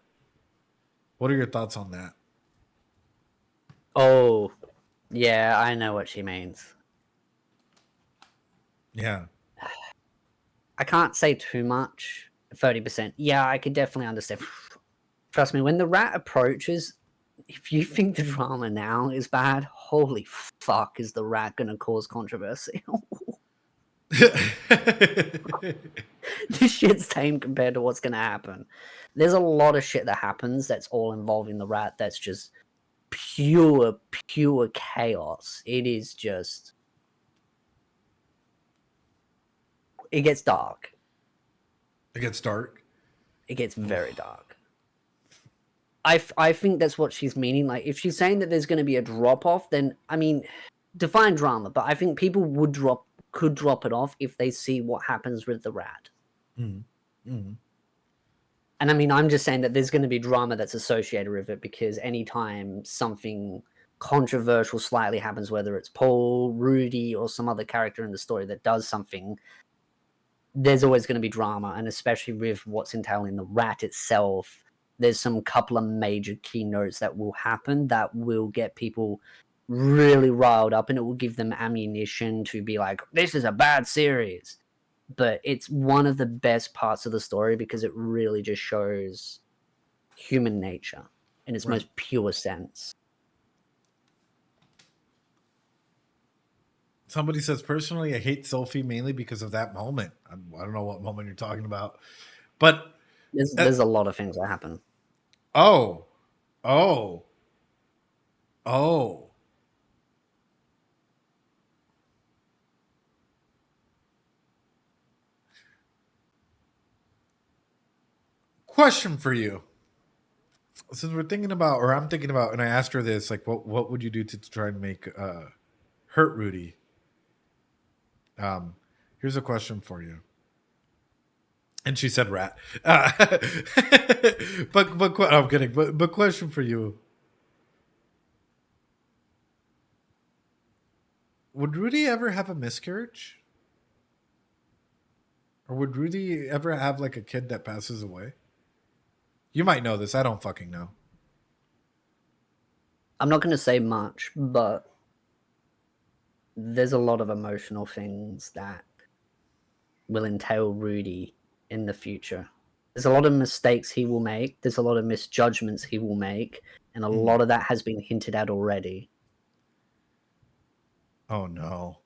What are your thoughts on that? Oh, yeah, I know what she means. Yeah. I can't say too much. 30%. Yeah, I could definitely understand. Trust me, when the rat approaches, if you think the drama now is bad, holy fuck, is the rat going to cause controversy? This shit's tame compared to what's going to happen. There's a lot of shit that happens that's all involving the rat that's just pure chaos. It is just... It gets dark. It gets dark? It gets very dark. I think that's what she's meaning. Like, if she's saying that there's going to be a drop off, then I mean, define drama. But I think people could drop it off if they see what happens with the rat. And I mean, I'm just saying that there's going to be drama that's associated with it, because anytime something controversial slightly happens, whether it's Paul, Rudy, or some other character in the story that does something, there's always going to be drama. And especially with what's entailed in the rat itself, there's some couple of major keynotes that will happen that will get people really riled up, and it will give them ammunition to be like, this is a bad series. But it's one of the best parts of the story because it really just shows human nature in its most pure sense. Somebody says, personally, I hate Sophie mainly because of that moment. I don't know what moment you're talking about. But there's a lot of things that happen. Oh. Question for you. Since we're thinking about, or I'm thinking about, and I asked her this, like, what would you do to try and make hurt Rudy? Here's a question for you. And she said rat. But I'm kidding. But question for you. Would Rudy ever have a miscarriage? Or would Rudy ever have like a kid that passes away? You might know this. I don't fucking know. I'm not going to say much, but there's a lot of emotional things that will entail Rudy in the future. There's a lot of mistakes he will make. There's a lot of misjudgments he will make. And a lot of that has been hinted at already. Oh, no.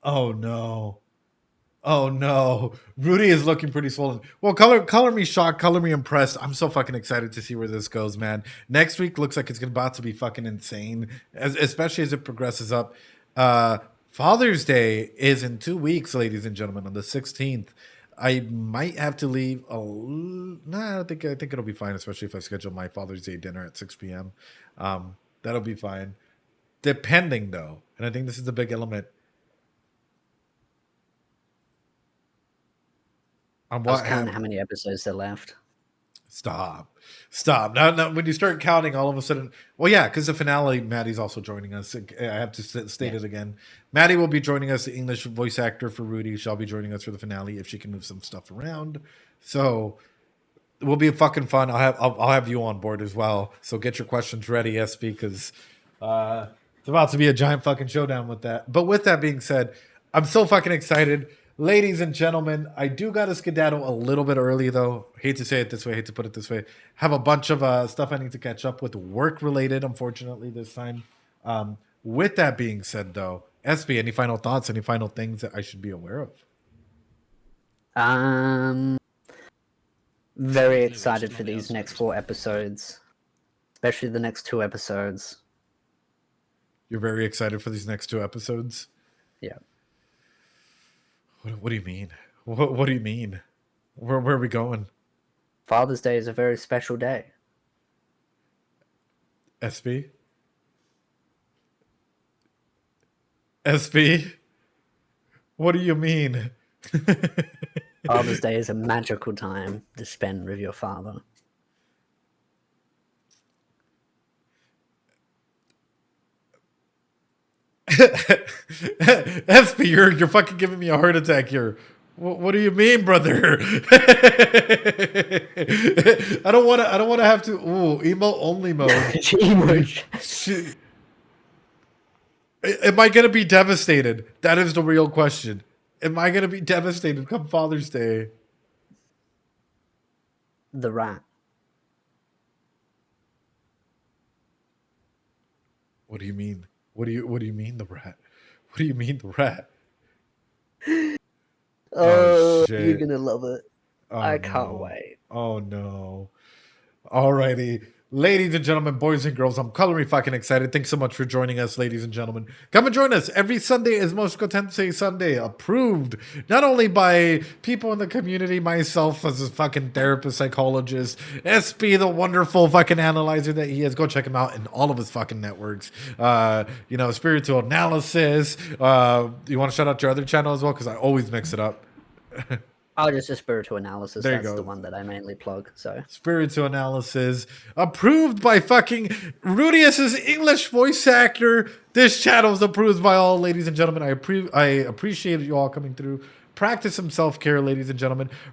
Oh, no. Oh, no. Rudy is looking pretty swollen. Well, color me shocked. Color me impressed. I'm so fucking excited to see where this goes, man. Next week looks like it's about to be fucking insane, especially as it progresses up. Father's Day is in 2 weeks, ladies and gentlemen, on the 16th. I might have to leave. I think it'll be fine, especially if I schedule my Father's Day dinner at 6 p.m. That'll be fine. Depending, though, and I think this is the big element. I was counting how many episodes there left. Stop. Now, when you start counting, all of a sudden, well, yeah, because the finale, Maddie's also joining us. I have to state it again. Maddie will be joining us, the English voice actor for Rudy. She'll be joining us for the finale if she can move some stuff around. So it will be fucking fun. I'll have you on board as well. So get your questions ready, SB, because it's about to be a giant fucking showdown with that. But with that being said, I'm so fucking excited. Ladies and gentlemen, I do got to skedaddle a little bit early, though. Hate to say it this way, hate to put it this way. Have a bunch of stuff I need to catch up with, work-related, unfortunately, this time. With that being said, though, SB, any final thoughts, any final things that I should be aware of? Very excited for these next 4 episodes, especially the next 2 episodes. You're very excited for these next 2 episodes? Yeah. What do you mean? What do you mean? Where are we going? Father's Day is a very special day. SB? SB? What do you mean? Father's Day is a magical time to spend with your father. SB, you're fucking giving me a heart attack here. What do you mean, brother? I don't want to have to. Ooh, emo only mode. Am I gonna be devastated? That is the real question. Am I gonna be devastated come Father's Day? The rat. What do you mean? What do you mean the rat? What do you mean the rat? Oh, shit. you're gonna love it. Oh, I can't wait. Oh no. Alrighty. Ladies and gentlemen, boys and girls, I'm coloring fucking excited. Thanks so much for joining us, ladies and gentlemen. Come and join us. Every Sunday is Mushoku Tensei Sunday, approved not only by people in the community, myself as a fucking therapist, psychologist, SB, the wonderful fucking analyzer that he is. Go check him out in all of his fucking networks. Spiritual analysis. You want to shout out your other channel as well? Because I always mix it up. Oh, just a spiritual analysis. There you That's go. the one that I mainly plug. So Spiritual analysis, approved by fucking Rudius's English voice actor. This channel is approved by all, ladies and gentlemen. I appreciate you all coming through. Practice some self-care, ladies and gentlemen.